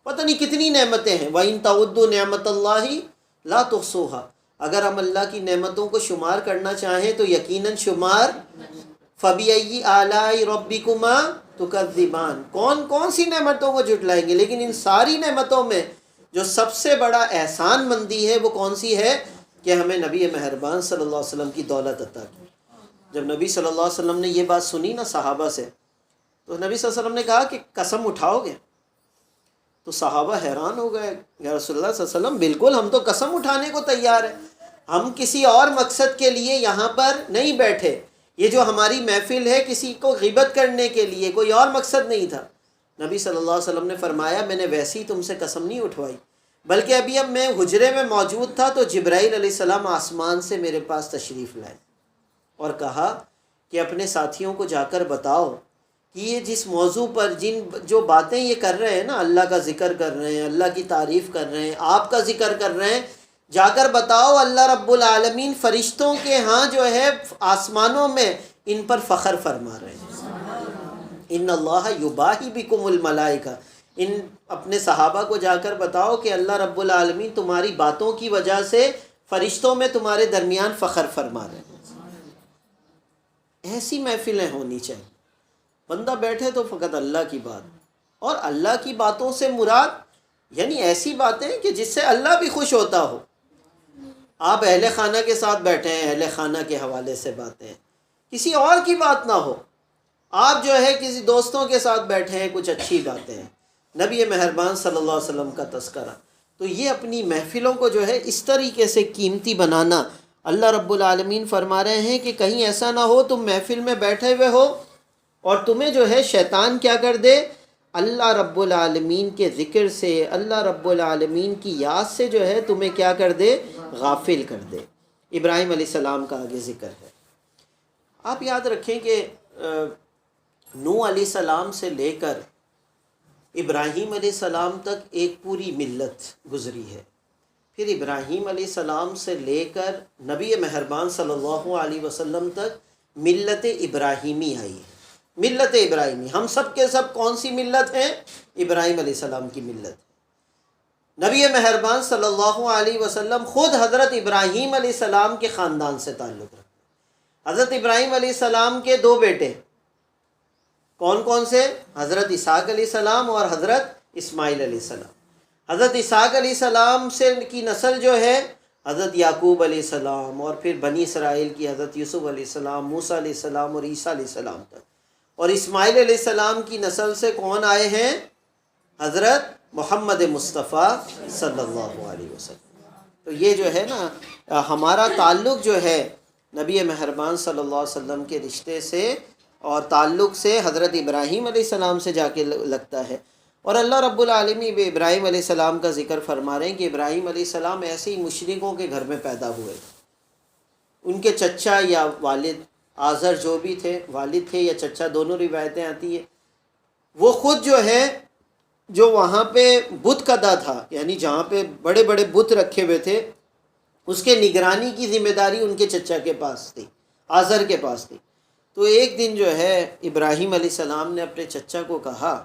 A: پتہ نہیں کتنی نعمتیں ہیں. وَإِن تَعُدُّوا نِعْمَتَ اللَّهِ لَا تُحْصُوهَا. اگر ہم اللہ کی نعمتوں کو شمار کرنا چاہیں تو یقیناً شمار. فَبِأَيِّ آلَاءِ رَبِّكُمَا تُكَذِّبَانِ. کون کون سی نعمتوں کو جھٹلائیں گے؟ لیکن ان ساری نعمتوں میں جو سب سے بڑا احسان مندی ہے وہ کون سی ہے؟ کہ ہمیں نبی مہربان صلی اللہ علیہ وسلم کی دولت عطا کی. جب نبی صلی اللہ علیہ وسلم نے یہ بات سنی نا صحابہ سے، تو نبی صلی اللہ علیہ وسلم نے کہا کہ قسم اٹھاؤ گے؟ تو صحابہ حیران ہو گئے. یا رسول اللہ صلی اللہ علیہ وسلم بالکل، ہم تو قسم اٹھانے کو تیار ہیں. ہم کسی اور مقصد کے لیے یہاں پر نہیں بیٹھے. یہ جو ہماری محفل ہے کسی کو غیبت کرنے کے لیے، کوئی اور مقصد نہیں تھا. نبی صلی اللہ علیہ وسلم نے فرمایا میں نے ویسی تم سے قسم نہیں اٹھوائی، بلکہ ابھی اب میں حجرے میں موجود تھا تو جبرائیل علیہ السلام آسمان سے میرے پاس تشریف لائے اور کہا کہ اپنے ساتھیوں کو جا کر بتاؤ کہ یہ جس موضوع پر جو باتیں یہ کر رہے ہیں نا، اللہ کا ذکر کر رہے ہیں، اللہ کی تعریف کر رہے ہیں، آپ کا ذکر کر رہے ہیں، جا کر بتاؤ اللہ رب العالمین فرشتوں کے ہاں جو ہے آسمانوں میں ان پر فخر فرما رہے ہیں. ان اللہ یباہی بکم الملائکہ. ان اپنے صحابہ کو جا کر بتاؤ کہ اللہ رب العالمین تمہاری باتوں کی وجہ سے فرشتوں میں تمہارے درمیان فخر فرما رہے ہیں. ایسی محفلیں ہونی چاہیے. بندہ بیٹھے تو فقط اللہ کی بات، اور اللہ کی باتوں سے مراد یعنی ایسی باتیں کہ جس سے اللہ بھی خوش ہوتا ہو. آپ اہل خانہ کے ساتھ بیٹھے ہیں، اہل خانہ کے حوالے سے باتیں، کسی اور کی بات نہ ہو. آپ جو ہے کسی دوستوں کے ساتھ بیٹھے ہیں، کچھ اچھی باتیں ہیں، نبی مہربان صلی اللہ علیہ وسلم کا تذکرہ. تو یہ اپنی محفلوں کو جو ہے اس طریقے سے قیمتی بنانا. اللہ رب العالمین فرما رہے ہیں کہ کہیں ایسا نہ ہو تم محفل میں بیٹھے ہوئے ہو اور تمہیں جو ہے شیطان کیا کر دے، اللہ رب العالمین کے ذکر سے، اللہ رب العالمین کی یاد سے جو ہے تمہیں کیا کر دے، غافل کر دے. ابراہیم علیہ السلام کا آگے ذکر ہے. آپ یاد رکھیں کہ نوح علیہ السلام سے لے کر ابراہیم علیہ السلام تک ایک پوری ملت گزری ہے. پھر ابراہیم علیہ السلام سے لے کر نبی مہربان صلی اللہ علیہ وسلم تک ملت ابراہیمی آئی ہے. ملت ابراہیمی، ہم سب کے سب کون سی ملت ہیں؟ ابراہیم علیہ السلام کی ملت. نبی مہربان صلی اللہ علیہ وسلم خود حضرت ابراہیم علیہ السلام کے خاندان سے تعلق رکھتے. حضرت ابراہیم علیہ السلام کے دو بیٹے کون کون سے؟ حضرت اسحاق علیہ السلام اور حضرت اسماعیل علیہ السلام. حضرت اسحاق علیہ السلام سے کی نسل جو ہے حضرت یعقوب علیہ السلام، اور پھر بنی اسرائیل کی حضرت یوسف علیہ السلام، موسیٰ علیہ السلام اور عیسیٰ علیہ السلام تک. اور اسماعیل علیہ السلام کی نسل سے کون آئے ہیں؟ حضرت محمد مصطفیٰ صلی اللہ علیہ وسلم. تو یہ جو ہے نا ہمارا تعلق جو ہے نبی مہربان صلی اللہ علیہ وسلم کے رشتے سے اور تعلق سے حضرت ابراہیم علیہ السلام سے جا کے لگتا ہے. اور اللہ رب العالمین ابراہیم علیہ السلام کا ذکر فرما رہے ہیں کہ ابراہیم علیہ السلام ایسے ہی مشرکوں کے گھر میں پیدا ہوئے. ان کے چچا یا والد آزر جو بھی تھے، والد تھے یا چچا، دونوں روایتیں آتی ہیں. وہ خود جو ہے جو وہاں پہ بت کدا تھا، یعنی جہاں پہ بڑے بڑے بت رکھے ہوئے تھے، اس کے نگرانی کی ذمہ داری ان کے چچا کے پاس تھی، آزر کے پاس تھی. تو ایک دن جو ہے ابراہیم علیہ السلام نے اپنے چچا کو کہا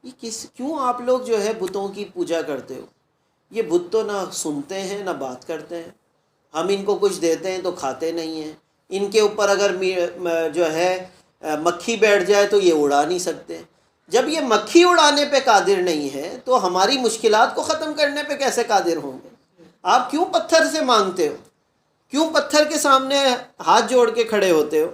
A: یہ کیوں آپ لوگ جو ہے بتوں کی پوجا کرتے ہو؟ یہ بت تو نہ سنتے ہیں نہ بات کرتے ہیں، ہم ان کو کچھ دیتے ہیں تو کھاتے نہیں ہیں، ان کے اوپر اگر جو ہے مکھی بیٹھ جائے تو یہ اڑا نہیں سکتے. جب یہ مکھی اڑانے پہ قادر نہیں ہے تو ہماری مشکلات کو ختم کرنے پہ کیسے قادر ہوں گے؟ آپ کیوں پتھر سے مانگتے ہو؟ کیوں پتھر کے سامنے ہاتھ جوڑ کے کھڑے ہوتے ہو؟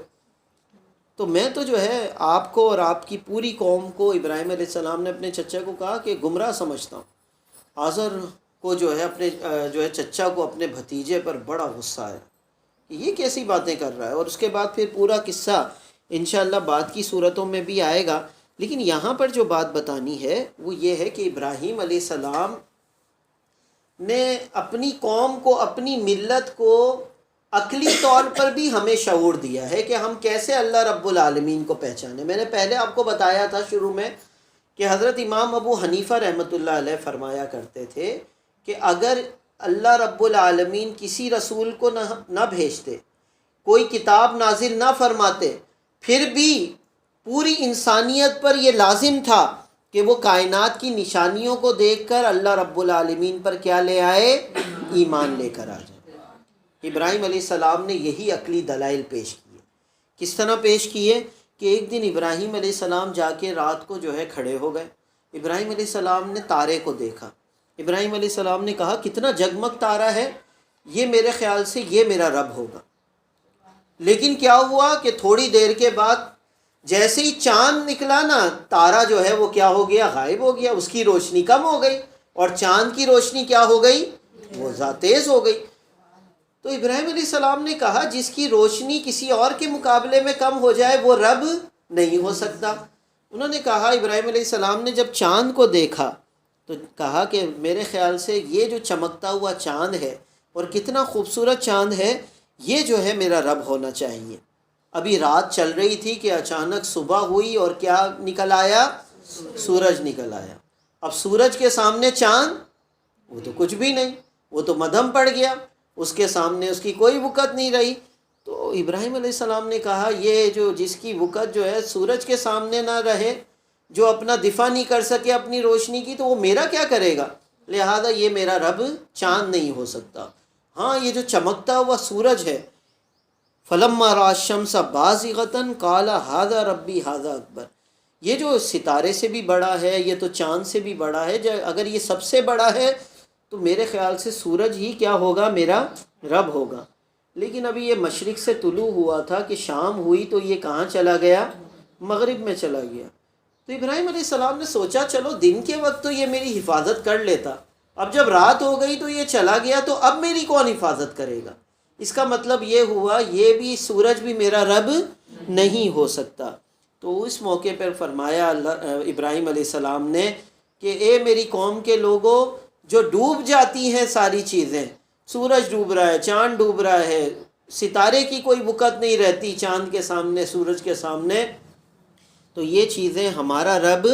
A: تو میں تو جو ہے آپ کو اور آپ کی پوری قوم کو، ابراہیم علیہ السلام نے اپنے چچا کو کہا کہ گمراہ سمجھتا ہوں. آزر کو جو ہے اپنے جو ہے چچا کو اپنے بھتیجے پر بڑا غصہ آیا کہ یہ کیسی باتیں کر رہا ہے. اور اس کے بعد پھر پورا قصہ انشاءاللہ بعد کی صورتوں میں بھی آئے گا. لیکن یہاں پر جو بات بتانی ہے وہ یہ ہے کہ ابراہیم علیہ السلام نے اپنی قوم کو، اپنی ملت کو عقلی طور پر بھی ہمیں شعور دیا ہے کہ ہم کیسے اللہ رب العالمین کو پہچانیں. میں نے پہلے آپ کو بتایا تھا شروع میں کہ حضرت امام ابو حنیفہ رحمۃ اللہ علیہ فرمایا کرتے تھے کہ اگر اللہ رب العالمین کسی رسول کو نہ بھیجتے، کوئی کتاب نازل نہ فرماتے، پھر بھی پوری انسانیت پر یہ لازم تھا کہ وہ کائنات کی نشانیوں کو دیکھ کر اللہ رب العالمین پر کیا لے آئے؟ ایمان لے کر آ جائے۔ ابراہیم علیہ السلام نے یہی عقلی دلائل پیش کیے۔ کس طرح پیش کیے؟ کہ ایک دن ابراہیم علیہ السلام جا کے رات کو جو ہے کھڑے ہو گئے۔ ابراہیم علیہ السلام نے تارے کو دیکھا۔ ابراہیم علیہ السلام نے کہا کتنا جگمگ تارا ہے، یہ میرے خیال سے یہ میرا رب ہوگا۔ لیکن کیا ہوا کہ تھوڑی دیر کے بعد جیسے ہی چاند نکلا نا، تارا جو ہے وہ کیا ہو گیا؟ غائب ہو گیا، اس کی روشنی کم ہو گئی، اور چاند کی روشنی کیا ہو گئی؟ وہ تیز ہو گئی۔ تو ابراہیم علیہ السلام نے کہا جس کی روشنی کسی اور کے مقابلے میں کم ہو جائے وہ رب نہیں ہو سکتا۔ انہوں نے کہا، ابراہیم علیہ السلام نے جب چاند کو دیکھا تو کہا کہ میرے خیال سے یہ جو چمکتا ہوا چاند ہے، اور کتنا خوبصورت چاند ہے، یہ جو ہے میرا رب ہونا چاہیے۔ ابھی رات چل رہی تھی کہ اچانک صبح ہوئی اور کیا نکل آیا؟ سورج نکل آیا۔ اب سورج کے سامنے چاند، وہ تو کچھ بھی نہیں، وہ تو مدھم پڑ گیا، اس کے سامنے اس کی کوئی وقت نہیں رہی۔ تو ابراہیم علیہ السلام نے کہا یہ جو جس کی وقت جو ہے سورج کے سامنے نہ رہے، جو اپنا دفاع نہیں کر سکے اپنی روشنی کی، تو وہ میرا کیا کرے گا؟ لہذا یہ میرا رب چاند نہیں ہو سکتا۔ ہاں، یہ جو چمکتا ہوا سورج ہے، فلما رأى الشمس بازغۃ قال ھذا ربی ھذا اکبر، یہ جو ستارے سے بھی بڑا ہے، یہ تو چاند سے بھی بڑا ہے، اگر یہ سب سے بڑا ہے تو میرے خیال سے سورج ہی کیا ہوگا؟ میرا رب ہوگا۔ لیکن ابھی یہ مشرق سے طلوع ہوا تھا کہ شام ہوئی تو یہ کہاں چلا گیا؟ مغرب میں چلا گیا۔ تو ابراہیم علیہ السلام نے سوچا چلو دن کے وقت تو یہ میری حفاظت کر لیتا، اب جب رات ہو گئی تو یہ چلا گیا، تو اب میری کون حفاظت کرے گا؟ اس کا مطلب یہ ہوا یہ بھی سورج بھی میرا رب نہیں ہو سکتا۔ تو اس موقع پر فرمایا ابراہیم علیہ السلام نے کہ اے میری قوم کے لوگوں، جو ڈوب جاتی ہیں ساری چیزیں، سورج ڈوب رہا ہے، چاند ڈوب رہا ہے، ستارے کی کوئی وقت نہیں رہتی چاند کے سامنے، سورج کے سامنے، تو یہ چیزیں ہمارا رب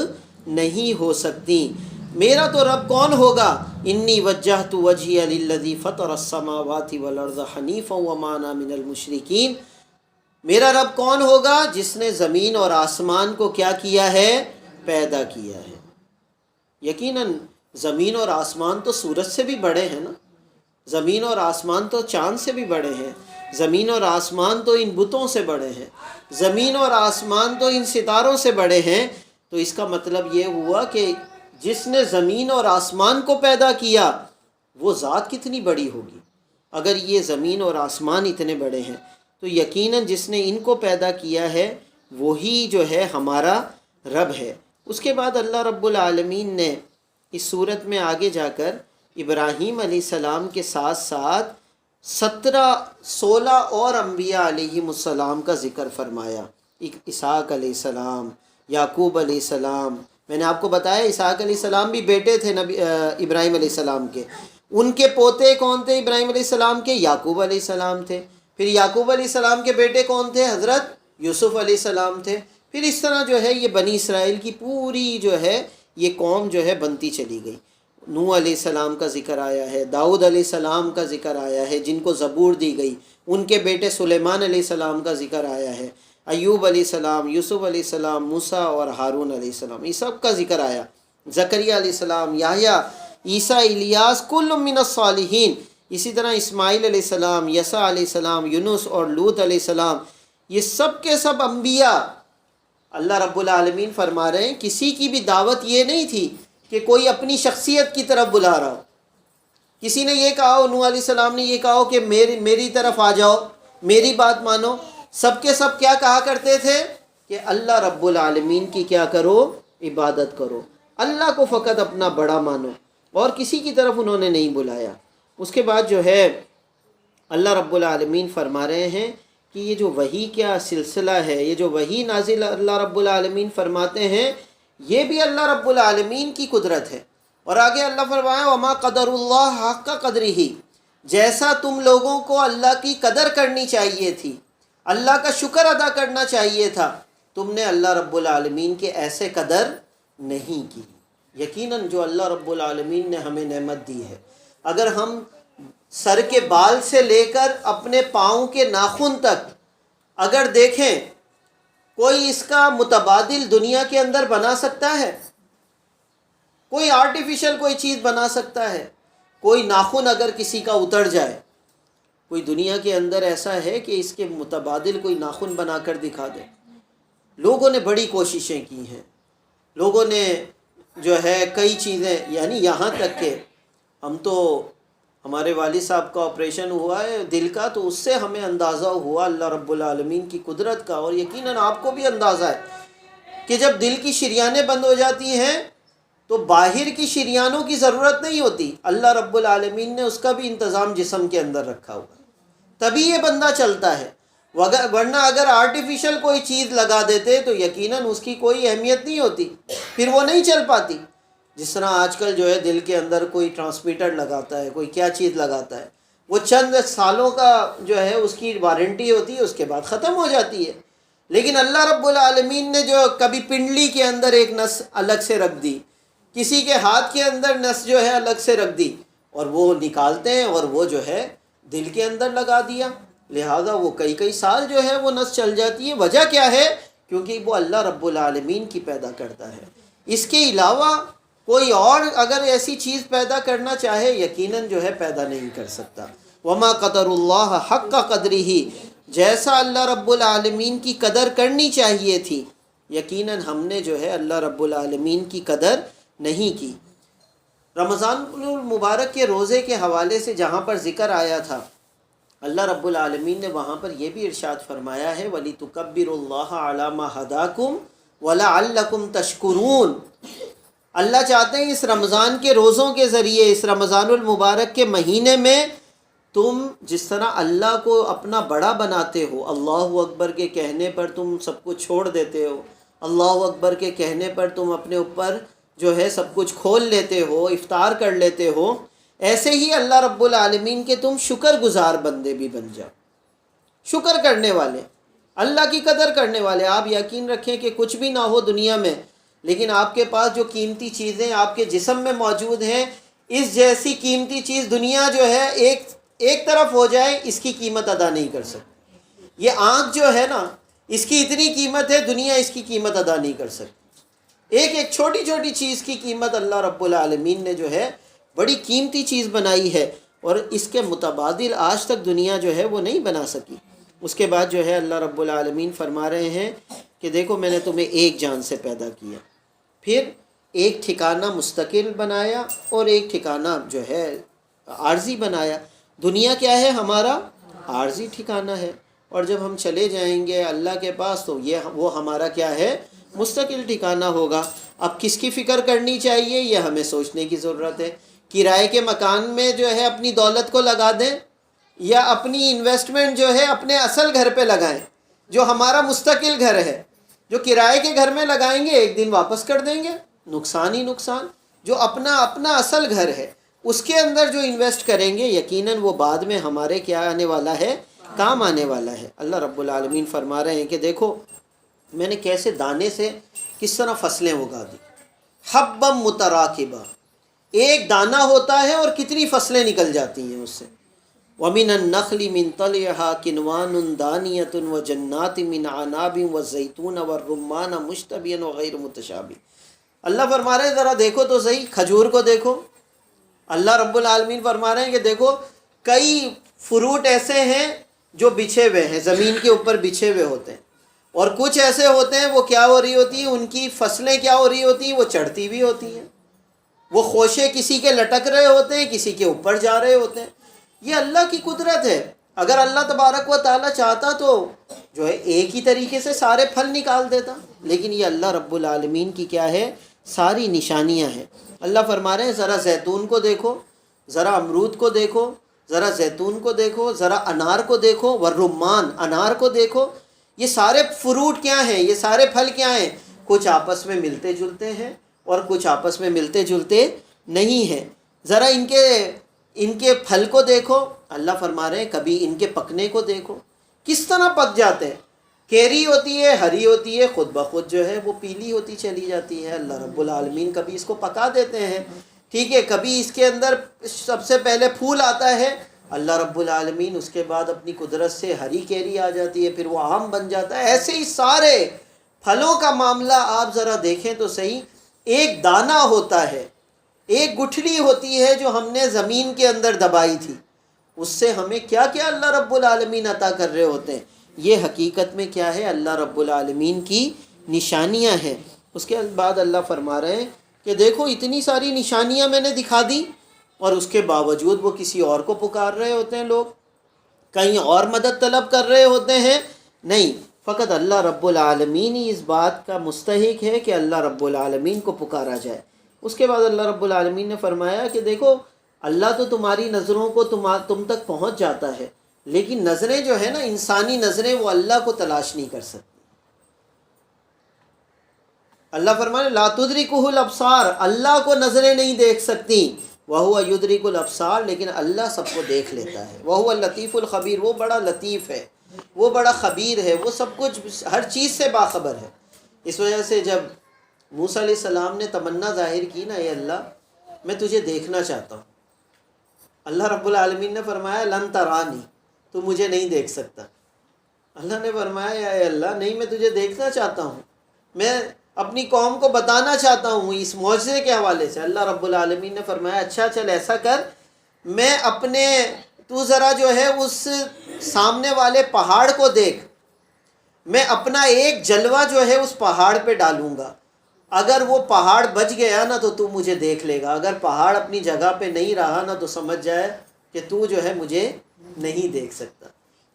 A: نہیں ہو سکتی۔ میرا تو رب کون ہوگا؟ انی وجہت وجہی للذی فطر السماوات والارض حنیفا وما انا من المشرکین، میرا رب کون ہوگا؟ جس نے زمین اور آسمان کو کیا کیا ہے؟ پیدا کیا ہے۔ یقیناً زمین اور آسمان تو سورج سے بھی بڑے ہیں نا، زمین اور آسمان تو چاند سے بھی بڑے ہیں، زمین اور آسمان تو ان بتوں سے بڑے ہیں، زمین اور آسمان تو ان ستاروں سے بڑے ہیں۔ تو اس کا مطلب یہ ہوا کہ جس نے زمین اور آسمان کو پیدا کیا وہ ذات کتنی بڑی ہوگی۔ اگر یہ زمین اور آسمان اتنے بڑے ہیں تو یقیناً جس نے ان کو پیدا کیا ہے وہی جو ہے ہمارا رب ہے۔ اس کے بعد اللہ رب العالمین نے اس صورت میں آگے جا کر ابراہیم علیہ السلام کے ساتھ ساتھ 16 اور انبیاء علیہ السلام کا ذکر فرمایا۔ اسحاق علیہ السلام، یعقوب علیہ السلام، میں نے آپ کو بتایا اسحاق علیہ السلام بھی بیٹے تھے ابراہیم علیہ السلام کے، ان کے پوتے کون تھے ابراہیم علیہ السلام کے؟ یعقوب علیہ السلام تھے۔ پھر یعقوب علیہ السلام کے بیٹے کون تھے؟ حضرت یوسف علیہ السلام تھے۔ پھر اس طرح جو ہے یہ بنی اسرائیل کی پوری جو ہے یہ قوم جو ہے بنتی چلی گئی۔ نوح علیہ السلام کا ذکر آیا ہے، داؤد علیہ السلام کا ذکر آیا ہے جن کو زبور دی گئی، ان کے بیٹے سلیمان علیہ السلام کا ذکر آیا ہے، ایوب علیہ السلام، یوسف علیہ السلام، موسیٰ اور ہارون علیہ السلام، یہ سب کا ذکر آیا، زکریا علیہ السلام، یحییٰ، عیسیٰ، الیاس، کل من الصالحین، اسی طرح اسماعیل علیہ السلام، یسع علیہ السلام، یونس اور لوط علیہ السلام، یہ سب کے سب انبیاء۔ اللہ رب العالمین فرما رہے ہیں کسی کی بھی دعوت یہ نہیں تھی کہ کوئی اپنی شخصیت کی طرف بلا رہا ہو۔ کسی نے یہ کہا ہو، نوح علیہ السلام نے یہ کہا ہو کہ میری طرف آ جاؤ، میری بات مانو، سب کے سب کیا کہا کرتے تھے کہ اللہ رب العالمین کی کیا کرو؟ عبادت کرو، اللہ کو فقط اپنا بڑا مانو، اور کسی کی طرف انہوں نے نہیں بلایا۔ اس کے بعد جو ہے اللہ رب العالمین فرما رہے ہیں کہ یہ جو وحی کیا سلسلہ ہے، یہ جو وحی نازل اللہ رب العالمین فرماتے ہیں، یہ بھی اللہ رب العالمین کی قدرت ہے۔ اور آگے اللہ فرمایا وما قدر اللہ حق قدرہ، جیسا تم لوگوں کو اللہ کی قدر کرنی چاہیے تھی، اللہ کا شکر ادا کرنا چاہیے تھا، تم نے اللہ رب العالمین کے ایسے قدر نہیں کی۔ یقیناً جو اللہ رب العالمین نے ہمیں نعمت دی ہے، اگر ہم سر کے بال سے لے کر اپنے پاؤں کے ناخن تک اگر دیکھیں، کوئی اس کا متبادل دنیا کے اندر بنا سکتا ہے؟ کوئی آرٹیفیشل کوئی چیز بنا سکتا ہے؟ کوئی ناخن اگر کسی کا اتر جائے، کوئی دنیا کے اندر ایسا ہے کہ اس کے متبادل کوئی ناخن بنا کر دکھا دے؟ لوگوں نے بڑی کوششیں کی ہیں، لوگوں نے جو ہے کئی چیزیں، یعنی یہاں تک کہ ہم تو، ہمارے والد صاحب کا آپریشن ہوا ہے دل کا، تو اس سے ہمیں اندازہ ہوا اللہ رب العالمین کی قدرت کا، اور یقیناً آپ کو بھی اندازہ ہے کہ جب دل کی شریانیں بند ہو جاتی ہیں تو باہر کی شریانوں کی ضرورت نہیں ہوتی، اللہ رب العالمین نے اس کا بھی انتظام جسم کے اندر رکھا ہوا ہے، تبھی یہ بندہ چلتا ہے۔ ورنہ اگر آرٹیفیشل کوئی چیز لگا دیتے تو یقیناً اس کی کوئی اہمیت نہیں ہوتی، پھر وہ نہیں چل پاتی۔ جس طرح آج کل جو ہے دل کے اندر کوئی ٹرانسمیٹر لگاتا ہے، کوئی کیا چیز لگاتا ہے، وہ چند سالوں کا جو ہے اس کی وارنٹی ہوتی ہے، اس کے بعد ختم ہو جاتی ہے۔ لیکن اللہ رب العالمین نے جو کبھی پنڈلی کے اندر ایک نس الگ سے رکھ دی، کسی کے ہاتھ کے اندر نس جو ہے الگ سے رکھ دی، اور وہ نکالتے ہیں اور وہ جو ہے دل کے اندر لگا دیا، لہٰذا وہ کئی سال جو ہے وہ نس چل جاتی ہے۔ وجہ کیا ہے؟ کیونکہ وہ اللہ رب العالمین کی پیدا کرتا ہے، اس کے علاوہ کوئی اور اگر ایسی چیز پیدا کرنا چاہے یقیناً جو ہے پیدا نہیں کر سکتا۔ وما قدر اللہ حق قدرہ، جیسا اللہ رب العالمین کی قدر کرنی چاہیے تھی، یقیناً ہم نے جو ہے اللہ رب العالمین کی قدر نہیں کی۔ رمضان المبارک کے روزے کے حوالے سے جہاں پر ذکر آیا تھا، اللہ رب العالمین نے وہاں پر یہ بھی ارشاد فرمایا ہے وَلِتُكَبِّرُوا اللَّهَ عَلَى مَا هَدَاكُمْ وَلَعَلَّكُمْ تَشْكُرُونَ۔ اللہ چاہتے ہیں اس رمضان کے روزوں کے ذریعے، اس رمضان المبارک کے مہینے میں تم جس طرح اللہ کو اپنا بڑا بناتے ہو، اللہ اکبر کے کہنے پر تم سب کچھ چھوڑ دیتے ہو، اللہ اکبر کے کہنے پر تم اپنے اوپر جو ہے سب کچھ کھول لیتے ہو، افطار کر لیتے ہو، ایسے ہی اللہ رب العالمین کے تم شکر گزار بندے بھی بن جاؤ، شکر کرنے والے، اللہ کی قدر کرنے والے۔ آپ یقین رکھیں کہ کچھ بھی نہ ہو دنیا میں، لیکن آپ کے پاس جو قیمتی چیزیں آپ کے جسم میں موجود ہیں، اس جیسی قیمتی چیز دنیا جو ہے ایک طرف ہو جائے، اس کی قیمت ادا نہیں کر سکتی۔ یہ آنکھ جو ہے نا، اس کی اتنی قیمت ہے، دنیا اس کی قیمت ادا نہیں کر سکتی۔ ایک چھوٹی چھوٹی چیز کی قیمت اللہ رب العالمین نے جو ہے بڑی قیمتی چیز بنائی ہے، اور اس کے متبادل آج تک دنیا جو ہے وہ نہیں بنا سکی۔ اس کے بعد جو ہے اللہ رب العالمین فرما رہے ہیں کہ دیکھو میں نے تمہیں ایک جان سے پیدا کیا، پھر ایک ٹھکانہ مستقل بنایا اور ایک ٹھکانہ جو ہے عارضی بنایا۔ دنیا کیا ہے؟ ہمارا عارضی ٹھکانہ ہے، اور جب ہم چلے جائیں گے اللہ کے پاس تو وہ ہمارا کیا ہے؟ مستقل ٹھکانہ ہوگا۔ اب کس کی فکر کرنی چاہیے؟ یہ ہمیں سوچنے کی ضرورت ہے۔ کرائے کے مکان میں جو ہے اپنی دولت کو لگا دیں، یا اپنی انویسٹمنٹ جو ہے اپنے اصل گھر پہ لگائیں، جو ہمارا مستقل گھر ہے۔ جو کرائے کے گھر میں لگائیں گے ایک دن واپس کر دیں گے، نقصان ہی نقصان۔ جو اپنا اصل گھر ہے اس کے اندر جو انویسٹ کریں گے یقیناً وہ بعد میں ہمارے کیا آنے والا ہے؟ کام آنے والا ہے۔ اللہ رب العالمین فرما رہے ہیں کہ دیکھو میں نے کیسے دانے سے کس طرح فصلیں اگا دی، حبا متراکبا، ایک دانہ ہوتا ہے اور کتنی فصلیں نکل جاتی ہیں اس سے۔ وَمِنَ النَّخْلِ مِن طَلْعِهَا كِنْوَانٌ دَانِيَةٌ وَجَنَّاتٍ مِّنْ أَعْنَابٍ وَالزَّيْتُونَ وَالرُّمَّانَ مُشْتَبِهًا وَغَيْرَ مُتَشَابِهٍ۔ اللہ فرما رہے ہیں ذرا دیکھو تو صحیح، کھجور کو دیکھو۔ اللہ رب العالمین فرما رہے ہیں کہ دیکھو کئی فروٹ ایسے ہیں جو بچھے ہوئے ہیں، زمین کے اوپر بچھے ہوئے ہوتے ہیں، اور کچھ ایسے ہوتے ہیں وہ کیا ہو رہی ہوتی ہیں، ان کی فصلیں کیا ہو رہی ہوتی ہیں، وہ چڑھتی بھی ہوتی ہیں، وہ خوشے کسی کے لٹک رہے ہوتے ہیں، کسی کے اوپر جا رہے ہوتے ہیں۔ یہ اللہ کی قدرت ہے۔ اگر اللہ تبارک و تعالیٰ چاہتا تو جو ہے ایک ہی طریقے سے سارے پھل نکال دیتا، لیکن یہ اللہ رب العالمین کی کیا ہے؟ ساری نشانیاں ہیں۔ اللہ فرما رہے ہیں ذرا زیتون کو دیکھو، ذرا امرود کو دیکھو، ذرا زیتون کو دیکھو، ذرا انار کو دیکھو، والرمان، انار کو دیکھو۔ یہ سارے فروٹ کیا ہیں؟ یہ سارے پھل کیا ہیں؟ کچھ آپس میں ملتے جلتے ہیں اور کچھ آپس میں ملتے جلتے نہیں ہیں۔ ذرا ان کے پھل کو دیکھو، اللہ فرما رہے ہیں کبھی ان کے پکنے کو دیکھو، کس طرح پک جاتے ہیں۔ کیری ہوتی ہے، ہری ہوتی ہے، خود بخود جو ہے وہ پیلی ہوتی چلی جاتی ہے۔ اللہ رب العالمین کبھی اس کو پکا دیتے ہیں، ٹھیک ہے، کبھی اس کے اندر سب سے پہلے پھول آتا ہے، اللہ رب العالمین اس کے بعد اپنی قدرت سے ہری کیری آ جاتی ہے، پھر وہ آم بن جاتا ہے۔ ایسے ہی سارے پھلوں کا معاملہ آپ ذرا دیکھیں تو صحیح، ایک دانہ ہوتا ہے، ایک گٹھلی ہوتی ہے جو ہم نے زمین کے اندر دبائی تھی، اس سے ہمیں کیا کیا اللہ رب العالمین عطا کر رہے ہوتے ہیں۔ یہ حقیقت میں کیا ہے؟ اللہ رب العالمین کی نشانیاں ہیں۔ اس کے بعد اللہ فرما رہے ہیں کہ دیکھو اتنی ساری نشانیاں میں نے دکھا دی، اور اس کے باوجود وہ کسی اور کو پکار رہے ہوتے ہیں، لوگ کہیں اور مدد طلب کر رہے ہوتے ہیں۔ نہیں، فقط اللہ رب العالمین ہی اس بات کا مستحق ہے کہ اللہ رب العالمین کو پکارا جائے۔ اس کے بعد اللہ رب العالمین نے فرمایا کہ دیکھو اللہ تو تمہاری نظروں کو تم تک پہنچ جاتا ہے، لیکن نظریں جو ہے نا، انسانی نظریں، وہ اللہ کو تلاش نہیں کر سکتی۔ اللہ فرمانے لا تدرکہ الابصار، اللہ کو نظریں نہیں دیکھ سکتی، وہو یدرک الابصار، لیکن اللہ سب کو دیکھ لیتا ہے۔ وہو اللطیف الخبیر، وہ بڑا لطیف ہے، وہ بڑا خبیر ہے، وہ سب کچھ ہر چیز سے باخبر ہے۔ اس وجہ سے جب موسیٰ علیہ السلام نے تمنا ظاہر کی نا، اے اللہ میں تجھے دیکھنا چاہتا ہوں، اللہ رب العالمین نے فرمایا لن ترانی، تو مجھے نہیں دیکھ سکتا۔ اللہ نے فرمایا اے اللہ نہیں، میں تجھے دیکھنا چاہتا ہوں، میں اپنی قوم کو بتانا چاہتا ہوں اس معجزے کے حوالے سے۔ اللہ رب العالمین نے فرمایا اچھا چل ایسا کر، میں تو ذرا جو ہے اس سامنے والے پہاڑ کو دیکھ، میں اپنا ایک جلوہ جو ہے اس پہاڑ پہ ڈالوں گا، اگر وہ پہاڑ بچ گیا نا تو مجھے دیکھ لے گا، اگر پہاڑ اپنی جگہ پہ نہیں رہا نا تو سمجھ جائے کہ جو ہے مجھے نہیں دیکھ سکتا۔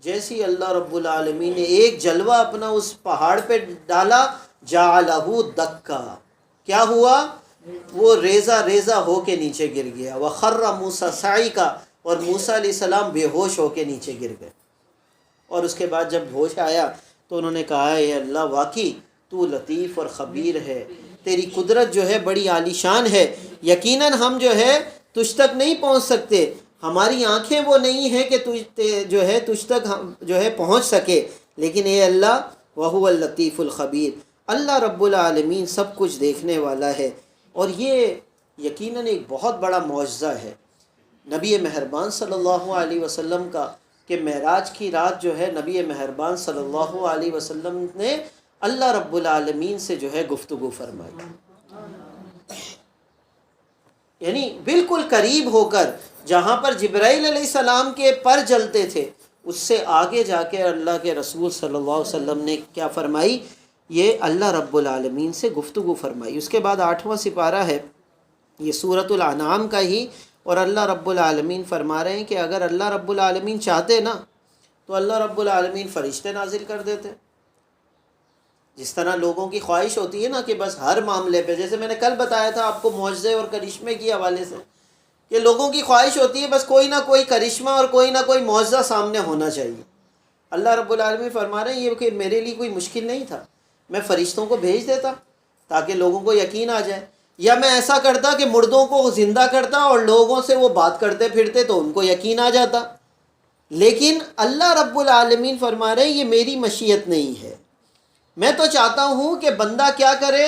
A: جیسی اللہ رب العالمین نے ایک جلوہ اپنا اس پہاڑ پہ ڈالا، جعلہ دکا، کیا ہوا؟ وہ ریزہ ریزہ ہو کے نیچے گر گیا۔ وخر موسیٰ صعقا، اور موسیٰ علیہ السلام بے ہوش ہو کے نیچے گر گئے۔ اور اس کے بعد جب ہوش آیا تو انہوں نے کہا اے اللہ واقعی تو لطیف اور خبیر ہے، تیری قدرت جو ہے بڑی عالی شان ہے، یقیناً ہم جو ہے تجھ تک نہیں پہنچ سکتے، ہماری آنکھیں وہ نہیں ہیں کہ تجھ تک جو ہے پہنچ سکے، لیکن اے اللہ وہو اللطیف الخبیر، اللہ رب العالمین سب کچھ دیکھنے والا ہے۔ اور یہ یقیناً ایک بہت بڑا معجزہ ہے نبی مہربان صلی اللہ علیہ وسلم کا، کہ معراج کی رات جو ہے نبی مہربان صلی اللہ علیہ وسلم نے اللہ رب العالمین سے جو ہے گفتگو فرمائی، یعنی بالکل قریب ہو کر، جہاں پر جبرائیل علیہ السلام کے پر جلتے تھے، اس سے آگے جا کے اللہ کے رسول صلی اللہ علیہ وسلم نے کیا فرمائی؟ یہ اللہ رب العالمین سے گفتگو فرمائی۔ اس کے بعد 8واں سپارہ ہے، یہ سورۃ الانعام کا ہی، اور اللہ رب العالمین فرما رہے ہیں کہ اگر اللہ رب العالمین چاہتے نا تو اللہ رب العالمین فرشتے نازل کر دیتے۔ جس طرح لوگوں کی خواہش ہوتی ہے نا کہ بس ہر معاملے پہ، جیسے میں نے کل بتایا تھا آپ کو معجزے اور کرشمے کی حوالے سے، کہ لوگوں کی خواہش ہوتی ہے بس کوئی نہ کوئی کرشمہ اور کوئی نہ کوئی معجزہ سامنے ہونا چاہیے۔ اللہ رب العالمین فرما رہے ہیں یہ کہ میرے لیے کوئی مشکل نہیں تھا، میں فرشتوں کو بھیج دیتا تاکہ لوگوں کو یقین آ جائے، یا میں ایسا کرتا کہ مردوں کو زندہ کرتا اور لوگوں سے وہ بات کرتے پھرتے تو ان کو یقین آ جاتا، لیکن اللہ رب العالمین فرما رہے ہیں یہ میری مشیت نہیں ہے، میں تو چاہتا ہوں کہ بندہ کیا کرے؟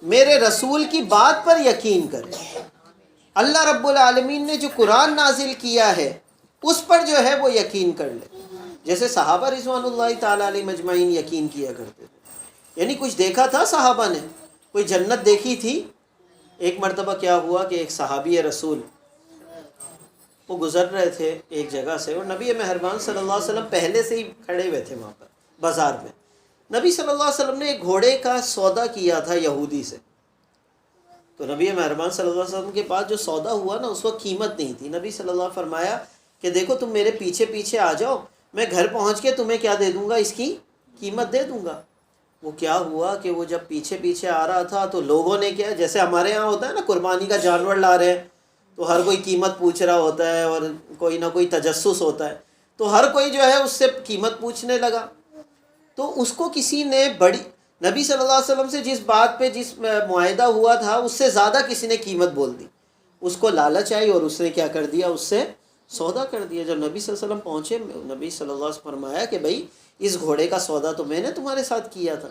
A: میرے رسول کی بات پر یقین کرے، اللہ رب العالمین نے جو قرآن نازل کیا ہے اس پر جو ہے وہ یقین کر لے، جیسے صحابہ رضوان اللہ تعالیٰ علیہ مجمعین یقین کیا کرتے تھے۔ یعنی کچھ دیکھا تھا صحابہ نے، کوئی جنت دیکھی تھی۔ ایک مرتبہ کیا ہوا کہ ایک صحابی رسول وہ گزر رہے تھے ایک جگہ سے، اور نبی مہربان صلی اللہ علیہ وسلم پہلے سے ہی کھڑے ہوئے تھے وہاں پر بازار میں۔ نبی صلی اللہ علیہ وسلم نے ایک گھوڑے کا سودا کیا تھا یہودی سے، تو نبی مہربان صلی اللہ علیہ وسلم کے پاس جو سودا ہوا نا اس وقت قیمت نہیں تھی۔ نبی صلی اللہ علیہ وسلم فرمایا کہ دیکھو تم میرے پیچھے پیچھے آ جاؤ، میں گھر پہنچ کے تمہیں کیا دے دوں گا؟ اس کی قیمت دے دوں گا۔ وہ کیا ہوا کہ وہ جب پیچھے پیچھے آ رہا تھا تو لوگوں نے کیا، جیسے ہمارے ہاں ہوتا ہے نا قربانی کا جانور لا رہے ہیں تو ہر کوئی قیمت پوچھ رہا ہوتا ہے اور کوئی نہ کوئی تجسس ہوتا ہے، تو ہر کوئی جو ہے اس سے قیمت پوچھنے لگا۔ تو اس کو کسی نے بڑی، نبی صلی اللہ علیہ وسلم سے جس بات پہ جس معاہدہ ہوا تھا اس سے زیادہ کسی نے قیمت بول دی، اس کو لالچ آئی اور اس نے کیا کر دیا، اس سے سودا کر دیا۔ جب نبی صلی اللہ علیہ وسلم پہنچے، نبی صلی اللہ علیہ وسلم فرمایا کہ بھائی اس گھوڑے کا سودا تو میں نے تمہارے ساتھ کیا تھا۔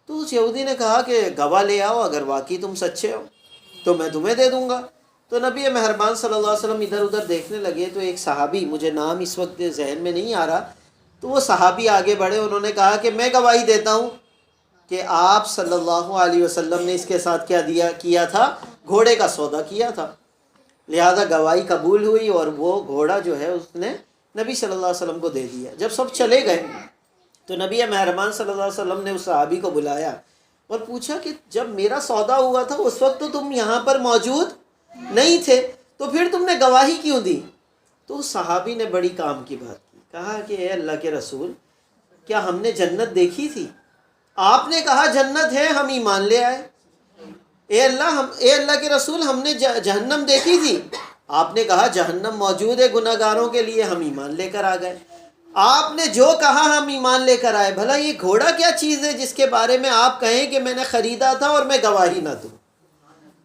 A: تو اس یہودی نے کہا کہ گواہ لے آؤ، اگر واقعی تم سچے ہو تو میں تمہیں دے دوں گا۔ تو نبی مہربان صلی اللہ علیہ وسلم ادھر ادھر دیکھنے لگے، تو ایک صحابی، مجھے نام اس وقت ذہن میں نہیں آ رہا، تو وہ صحابی آگے بڑھے، انہوں نے کہا کہ میں گواہی دیتا ہوں کہ آپ صلی اللہ علیہ وسلم نے اس کے ساتھ کیا تھا، گھوڑے کا سودا کیا تھا، لہذا گواہی قبول ہوئی، اور وہ گھوڑا جو ہے اس نے نبی صلی اللہ علیہ وسلم کو دے دیا۔ جب سب چلے گئے تو نبی مہربان صلی اللہ علیہ وسلم نے اس صحابی کو بلایا اور پوچھا کہ جب میرا سودا ہوا تھا اس وقت تو تم یہاں پر موجود نہیں تھے، تو پھر تم نے گواہی کیوں دی؟ تو اس صحابی نے بڑی کام کی بات کی، کہا کہ اے اللہ کے رسول، کیا ہم نے جنت دیکھی تھی؟ آپ نے کہا جنت ہے، ہم ایمان لے آئے۔ اے اللہ کے رسول، ہم نے جہنم دیکھی تھی؟ آپ نے کہا جہنم موجود ہے گناہ گاروں کے لیے، ہم ایمان لے کر آ گئے۔ آپ نے جو کہا ہم ایمان لے کر آئے۔ بھلا یہ گھوڑا کیا چیز ہے جس کے بارے میں آپ کہیں کہ میں نے خریدا تھا اور میں گواہی نہ دوں؟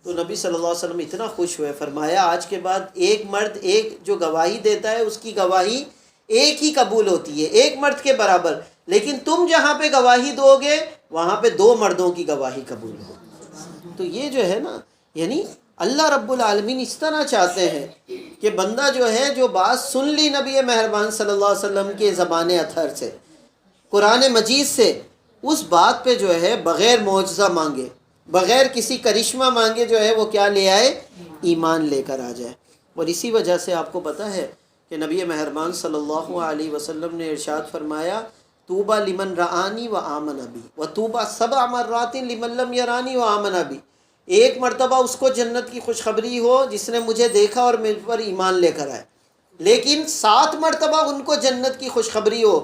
A: تو نبی صلی اللہ علیہ وسلم اتنا خوش ہوئے، فرمایا آج کے بعد ایک مرد ایک جو گواہی دیتا ہے اس کی گواہی ایک ہی قبول ہوتی ہے، ایک مرد کے برابر، لیکن تم جہاں پہ گواہی دو گے وہاں پہ 2 مردوں کی گواہی قبول ہوگی۔ تو یہ جو ہے نا، یعنی اللہ رب العالمین اس طرح چاہتے ہیں کہ بندہ جو ہے، جو بات سن لی نبی مہربان صلی اللہ علیہ وسلم کے زبان اطہر سے، قرآن مجید سے، اس بات پہ جو ہے بغیر معجزہ مانگے، بغیر کسی کرشمہ مانگے، جو ہے وہ کیا لے آئے؟ ایمان لے کر آ جائے۔ اور اسی وجہ سے آپ کو پتہ ہے کہ نبی مہربان صلی اللہ علیہ وسلم نے ارشاد فرمایا، طوبیٰ لمن رآنی و آمن بی و طوبیٰ 7 مرات لمن لم یرانی و آمن بی۔ ایک مرتبہ اس کو جنت کی خوشخبری ہو جس نے مجھے دیکھا اور مجھ پر ایمان لے کر آئے، لیکن 7 مرتبہ ان کو جنت کی خوشخبری ہو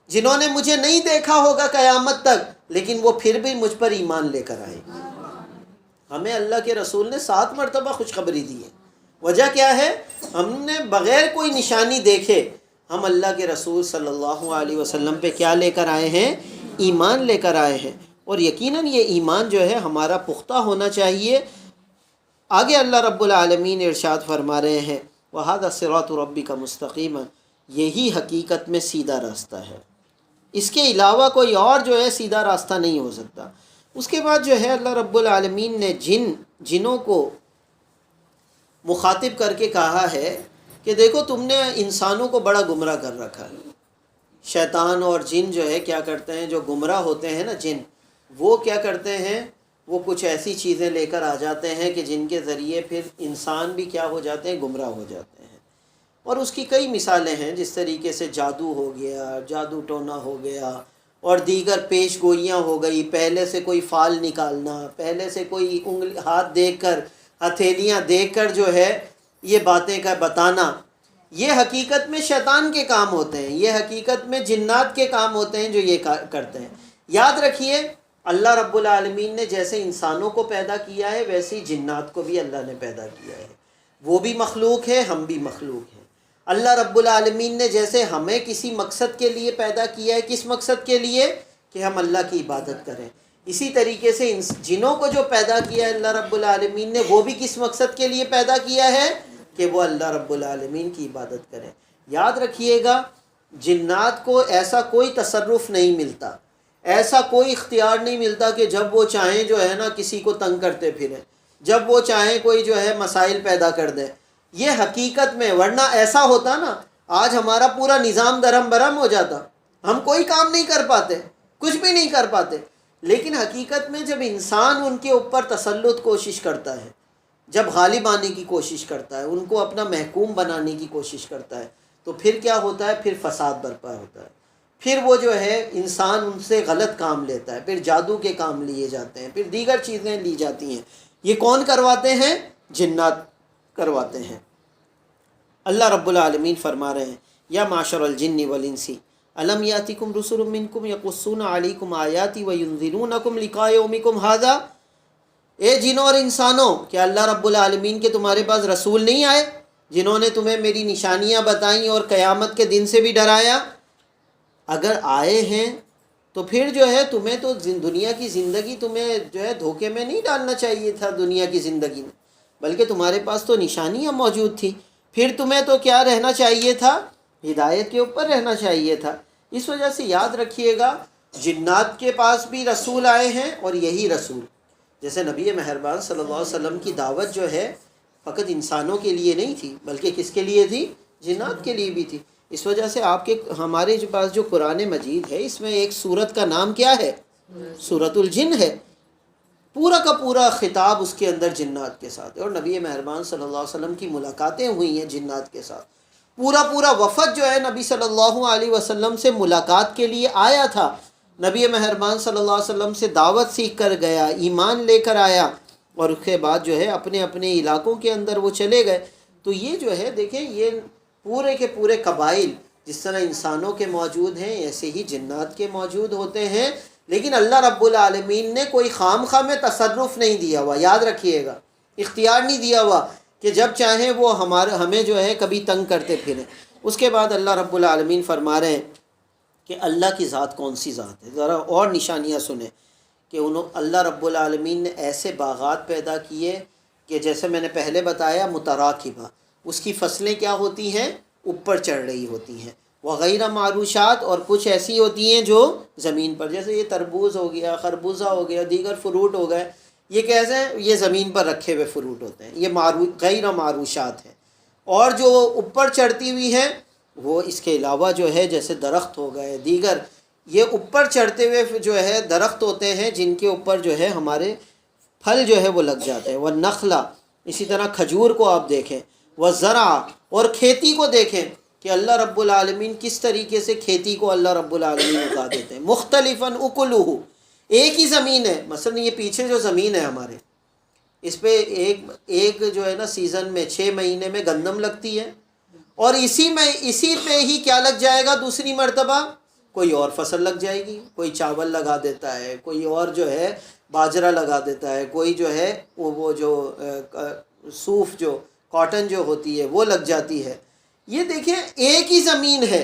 A: جنہوں نے مجھے نہیں دیکھا ہوگا قیامت تک، لیکن وہ پھر بھی مجھ پر ایمان لے کر آئے۔ ہمیں اللہ کے رسول نے 7 مرتبہ خوشخبری دی ہے۔ وجہ کیا ہے؟ ہم نے بغیر کوئی نشانی دیکھے ہم اللہ کے رسول صلی اللہ علیہ وسلم پہ کیا لے کر آئے ہیں؟ ایمان لے کر آئے ہیں۔ اور یقیناً یہ ایمان جو ہے ہمارا پختہ ہونا چاہیے۔ آگے اللہ رب العالمین ارشاد فرما رہے ہیں، وَهَذَا صِرَاطُ رَبِّكَ مُسْتَقِيمًا، یہی حقیقت میں سیدھا راستہ ہے، اس کے علاوہ کوئی اور جو ہے سیدھا راستہ نہیں ہو سکتا۔ اس کے بعد جو ہے اللہ رب العالمین نے جنوں کو مخاطب کر کے کہا ہے کہ دیکھو تم نے انسانوں کو بڑا گمراہ کر رکھا ہے۔ شیطان اور جن جو ہے کیا کرتے ہیں، جو گمراہ ہوتے ہیں نا جن، وہ کیا کرتے ہیں، وہ کچھ ایسی چیزیں لے کر آ جاتے ہیں کہ جن کے ذریعے پھر انسان بھی کیا ہو جاتے ہیں، گمراہ ہو جاتے ہیں۔ اور اس کی کئی مثالیں ہیں، جس طریقے سے جادو ہو گیا، جادو ٹونا ہو گیا، اور دیگر پیش گوئیاں ہو گئی، پہلے سے کوئی فال نکالنا، پہلے سے کوئی انگلی ہاتھ دیکھ کر، ہتھیلیاں دیکھ کر جو ہے یہ باتیں کا بتانا، یہ حقیقت میں شیطان کے کام ہوتے ہیں، یہ حقیقت میں جنات کے کام ہوتے ہیں جو یہ کرتے ہیں۔ یاد رکھیے اللہ رب العالمین نے جیسے انسانوں کو پیدا کیا ہے ویسے ہی جنات کو بھی اللہ نے پیدا کیا ہے، وہ بھی مخلوق ہے، ہم بھی مخلوق ہیں۔ اللہ رب العالمین نے جیسے ہمیں کسی مقصد کے لیے پیدا کیا ہے، کس مقصد کے لیے؟ کہ ہم اللہ کی عبادت کریں، اسی طریقے سے جنوں کو جو پیدا کیا ہے اللہ رب العالمین نے، وہ بھی کس مقصد کے لیے پیدا کیا ہے؟ کہ وہ اللہ رب العالمین کی عبادت کریں۔ یاد رکھیے گا جنات کو ایسا کوئی تصرف نہیں ملتا، ایسا کوئی اختیار نہیں ملتا کہ جب وہ چاہیں جو ہے نا کسی کو تنگ کرتے پھریں، جب وہ چاہیں کوئی جو ہے مسائل پیدا کر دیں۔ یہ حقیقت میں، ورنہ ایسا ہوتا نا آج ہمارا پورا نظام درہم برہم ہو جاتا، ہم کوئی کام نہیں کر پاتے، کچھ بھی نہیں کر پاتے۔ لیکن حقیقت میں جب انسان ان کے اوپر تسلط کوشش کرتا ہے، جب غالب آنے کی کوشش کرتا ہے، ان کو اپنا محکوم بنانے کی کوشش کرتا ہے، تو پھر کیا ہوتا ہے؟ پھر فساد برپا ہوتا ہے، پھر وہ جو ہے انسان ان سے غلط کام لیتا ہے، پھر جادو کے کام لیے جاتے ہیں، پھر دیگر چیزیں لی جاتی ہیں۔ یہ کون کرواتے ہیں؟ جنات کرواتے ہیں۔ اللہ رب العالمین فرما رہے ہیں، یا معشر الجن والانس الم یاتکم رسل منکم یقصون علیکم آیاتی وینذرونکم لقاء یومکم ھذا، اے جنوں اور انسانوں، کیا اللہ رب العالمین کے تمہارے پاس رسول نہیں آئے جنہوں نے تمہیں میری نشانیاں بتائیں اور قیامت کے دن سے بھی ڈرایا؟ اگر آئے ہیں تو پھر جو ہے تمہیں تو دنیا کی زندگی تمہیں جو ہے دھوکے میں نہیں ڈالنا چاہیے تھا دنیا کی زندگی میں، بلکہ تمہارے پاس تو نشانیاں موجود تھی۔ پھر تمہیں تو کیا رہنا چاہیے تھا؟ ہدایت کے اوپر رہنا چاہیے تھا۔ اس وجہ سے یاد رکھیے گا، جنات کے پاس بھی رسول آئے ہیں، اور یہی رسول جیسے نبی مہربان صلی اللہ علیہ وسلم کی دعوت جو ہے فقط انسانوں کے لیے نہیں تھی، بلکہ کس کے لیے تھی؟ جنات کے لیے بھی تھی۔ اس وجہ سے آپ کے ہمارے پاس جو قرآن مجید ہے، اس میں ایک سورت کا نام کیا ہے؟ سورۃ الجن ہے۔ پورا کا پورا خطاب اس کے اندر جنات کے ساتھ ہے، اور نبی مہربان صلی اللہ علیہ وسلم کی ملاقاتیں ہوئی ہیں جنات کے ساتھ۔ پورا وفد جو ہے نبی صلی اللہ علیہ وسلم سے ملاقات کے لیے آیا تھا، نبی مہربان صلی اللہ علیہ وسلم سے دعوت سیکھ کر گیا، ایمان لے کر آیا، اور اس کے بعد جو ہے اپنے اپنے علاقوں کے اندر وہ چلے گئے۔ تو یہ جو ہے دیکھیں، یہ پورے کے پورے قبائل جس طرح انسانوں کے موجود ہیں، ایسے ہی جنات کے موجود ہوتے ہیں، لیکن اللہ رب العالمین نے کوئی خام خواہ میں تصرف نہیں دیا ہوا، یاد رکھیے گا، اختیار نہیں دیا ہوا کہ جب چاہیں وہ ہمیں جو ہے کبھی تنگ کرتے پھریں۔ اس کے بعد اللہ رب العالمین فرما رہے ہیں کہ اللہ کی ذات کون سی ذات ہے۔ ذرا اور نشانیاں سنیں کہ اللہ رب العالمین نے ایسے باغات پیدا کیے کہ جیسے میں نے پہلے بتایا، متراکبہ، اس کی فصلیں کیا ہوتی ہیں؟ اوپر چڑھ رہی ہوتی ہیں، وغیرہ معروشات، اور کچھ ایسی ہوتی ہیں جو زمین پر، جیسے یہ تربوز ہو گیا، خربوزہ ہو گیا، دیگر فروٹ ہو گئے، یہ کیسے ہیں؟ یہ زمین پر رکھے ہوئے فروٹ ہوتے ہیں، یہ غیر معروشات ہیں۔ اور جو اوپر چڑھتی ہوئی ہیں وہ اس کے علاوہ جو ہے جیسے درخت ہو گئے، دیگر یہ اوپر چڑھتے ہوئے جو ہے درخت ہوتے ہیں جن کے اوپر جو ہے ہمارے پھل جو ہے وہ لگ جاتے ہیں۔ والنخلا، اسی طرح کھجور کو آپ دیکھیں، والزرع، اور کھیتی کو دیکھیں کہ اللہ رب العالمین کس طریقے سے کھیتی کو اللہ رب العالمین اگا دیتے ہیں۔ مختلفاً اکلہ، ایک ہی زمین ہے، مثلا یہ پیچھے جو زمین ہے ہمارے، اس پہ ایک جو ہے نا سیزن میں 6 مہینے میں گندم لگتی ہے، اور اسی پہ ہی کیا لگ جائے گا دوسری مرتبہ؟ کوئی اور فصل لگ جائے گی، کوئی چاول لگا دیتا ہے، کوئی اور جو ہے باجرہ لگا دیتا ہے، کوئی جو ہے وہ جو صوف جو کاٹن جو ہوتی ہے وہ لگ جاتی ہے۔ یہ دیکھیں ایک ہی زمین ہے،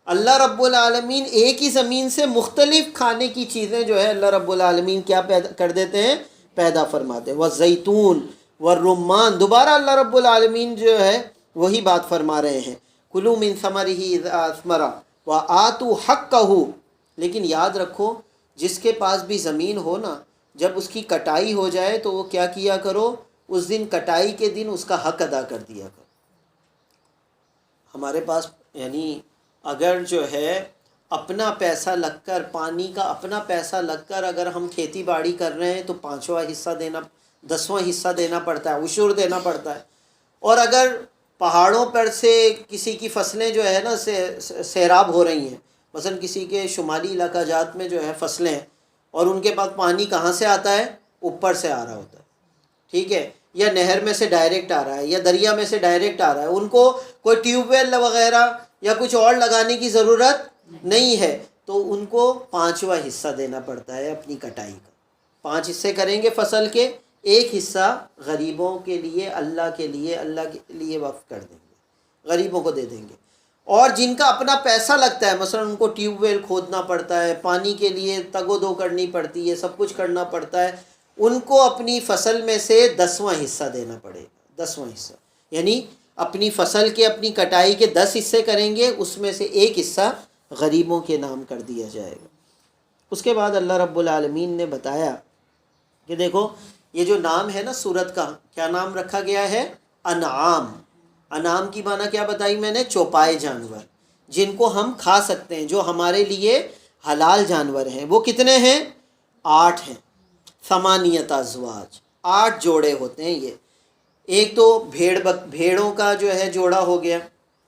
A: اللہ رب العالمین ایک ہی زمین سے مختلف کھانے کی چیزیں جو ہے اللہ رب العالمین کیا پیدا کر دیتے ہیں؟ پیدا فرماتے ہیں۔ والزیتون والرمان، دوبارہ اللہ رب العالمین جو ہے وہی بات فرما رہے ہیں، کلوا من ثمرہ اذا اثمر وآتوا حقہ۔ لیکن یاد رکھو، جس کے پاس بھی زمین ہو نا، جب اس کی کٹائی ہو جائے تو وہ کیا کیا کرو؟ اس دن کٹائی کے دن اس کا حق ادا کر دیا کرو۔ ہمارے پاس یعنی اگر جو ہے اپنا پیسہ لگ کر، پانی کا اپنا پیسہ لگ کر اگر ہم کھیتی باڑی کر رہے ہیں تو 5واں حصہ دینا، 10واں حصہ دینا پڑتا ہے، عشر دینا پڑتا ہے۔ اور اگر پہاڑوں پر سے کسی کی فصلیں جو ہے نا سیراب ہو رہی ہیں، مثلا کسی کے شمالی علاقہ جات میں جو ہے فصلیں ہیں، اور ان کے پاس پانی کہاں سے آتا ہے؟ اوپر سے آ رہا ہوتا ہے، ٹھیک ہے، یا نہر میں سے ڈائریکٹ آ رہا ہے، یا دریا میں سے ڈائریکٹ آ رہا ہے، ان کو کوئی ٹیوب ویل وغیرہ یا کچھ اور لگانے کی ضرورت نہیں ہے، تو ان کو 5واں حصہ دینا پڑتا ہے اپنی کٹائی کا۔ 5 حصے کریں گے فصل کے، 1 حصہ غریبوں کے لیے، اللہ کے لیے وقف کر دیں گے، غریبوں کو دے دیں گے۔ اور جن کا اپنا پیسہ لگتا ہے، مثلا ان کو ٹیوب ویل کھودنا پڑتا ہے، پانی کے لیے تگ و دو کرنی پڑتی ہے، سب کچھ کرنا پڑتا ہے، ان کو اپنی فصل میں سے 10واں حصہ دینا پڑے گا۔ 10واں حصہ یعنی اپنی فصل کے، اپنی کٹائی کے 10 حصے کریں گے، اس میں سے 1 حصہ غریبوں کے نام کر دیا جائے گا۔ اس کے بعد اللہ رب العالمین نے بتایا کہ دیکھو یہ جو نام ہے نا سورت کا، کیا نام رکھا گیا ہے؟ انعام۔ انعام کی معنی کیا بتائی میں نے؟ چوپائے جانور، جن کو ہم کھا سکتے ہیں، جو ہمارے لیے حلال جانور ہیں۔ وہ کتنے ہیں؟ 8 ہیں۔ ثمانیۃ ازواج، 8 جوڑے ہوتے ہیں یہ۔ ایک تو بھیڑوں کا جو ہے جوڑا ہو گیا،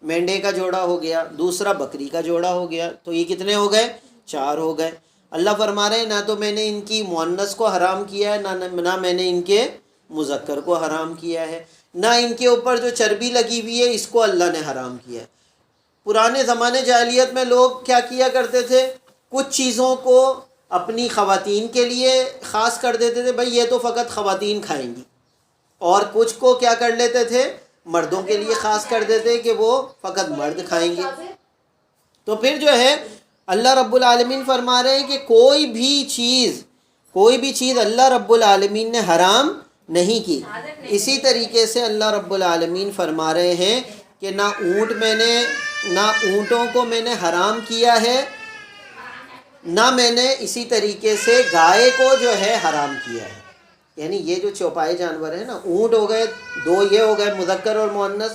A: مینڈے کا جوڑا ہو گیا، دوسرا بکری کا جوڑا ہو گیا، تو یہ کتنے ہو گئے؟ 4 ہو گئے۔ اللہ فرما رہے ہیں نہ تو میں نے ان کی مؤنث کو حرام کیا ہے، نہ میں نے ان کے مذکر کو حرام کیا ہے، نہ ان کے اوپر جو چربی لگی ہوئی ہے اس کو اللہ نے حرام کیا ہے۔ پرانے زمانے جاہلیت میں لوگ کیا کیا کرتے تھے؟ کچھ چیزوں کو اپنی خواتین کے لیے خاص کر دیتے تھے، بھئی یہ تو فقط خواتین کھائیں گی، اور کچھ کو کیا کر لیتے تھے؟ مردوں کے لیے خاص کر دیتے کہ وہ فقط مرد کھائیں گے۔ تو پھر جو ہے اللہ رب العالمین فرما رہے ہیں کہ کوئی بھی چیز اللہ رب العالمین نے حرام نہیں کی۔ اسی طریقے سے اللہ رب العالمین فرما رہے ہیں کہ نہ اونٹوں کو میں نے حرام کیا ہے، نہ میں نے اسی طریقے سے گائے کو جو ہے حرام کیا ہے۔ یعنی یہ جو چوپائے جانور ہیں نا، اونٹ ہو گئے دو، یہ ہو گئے مذکر اور مؤنث،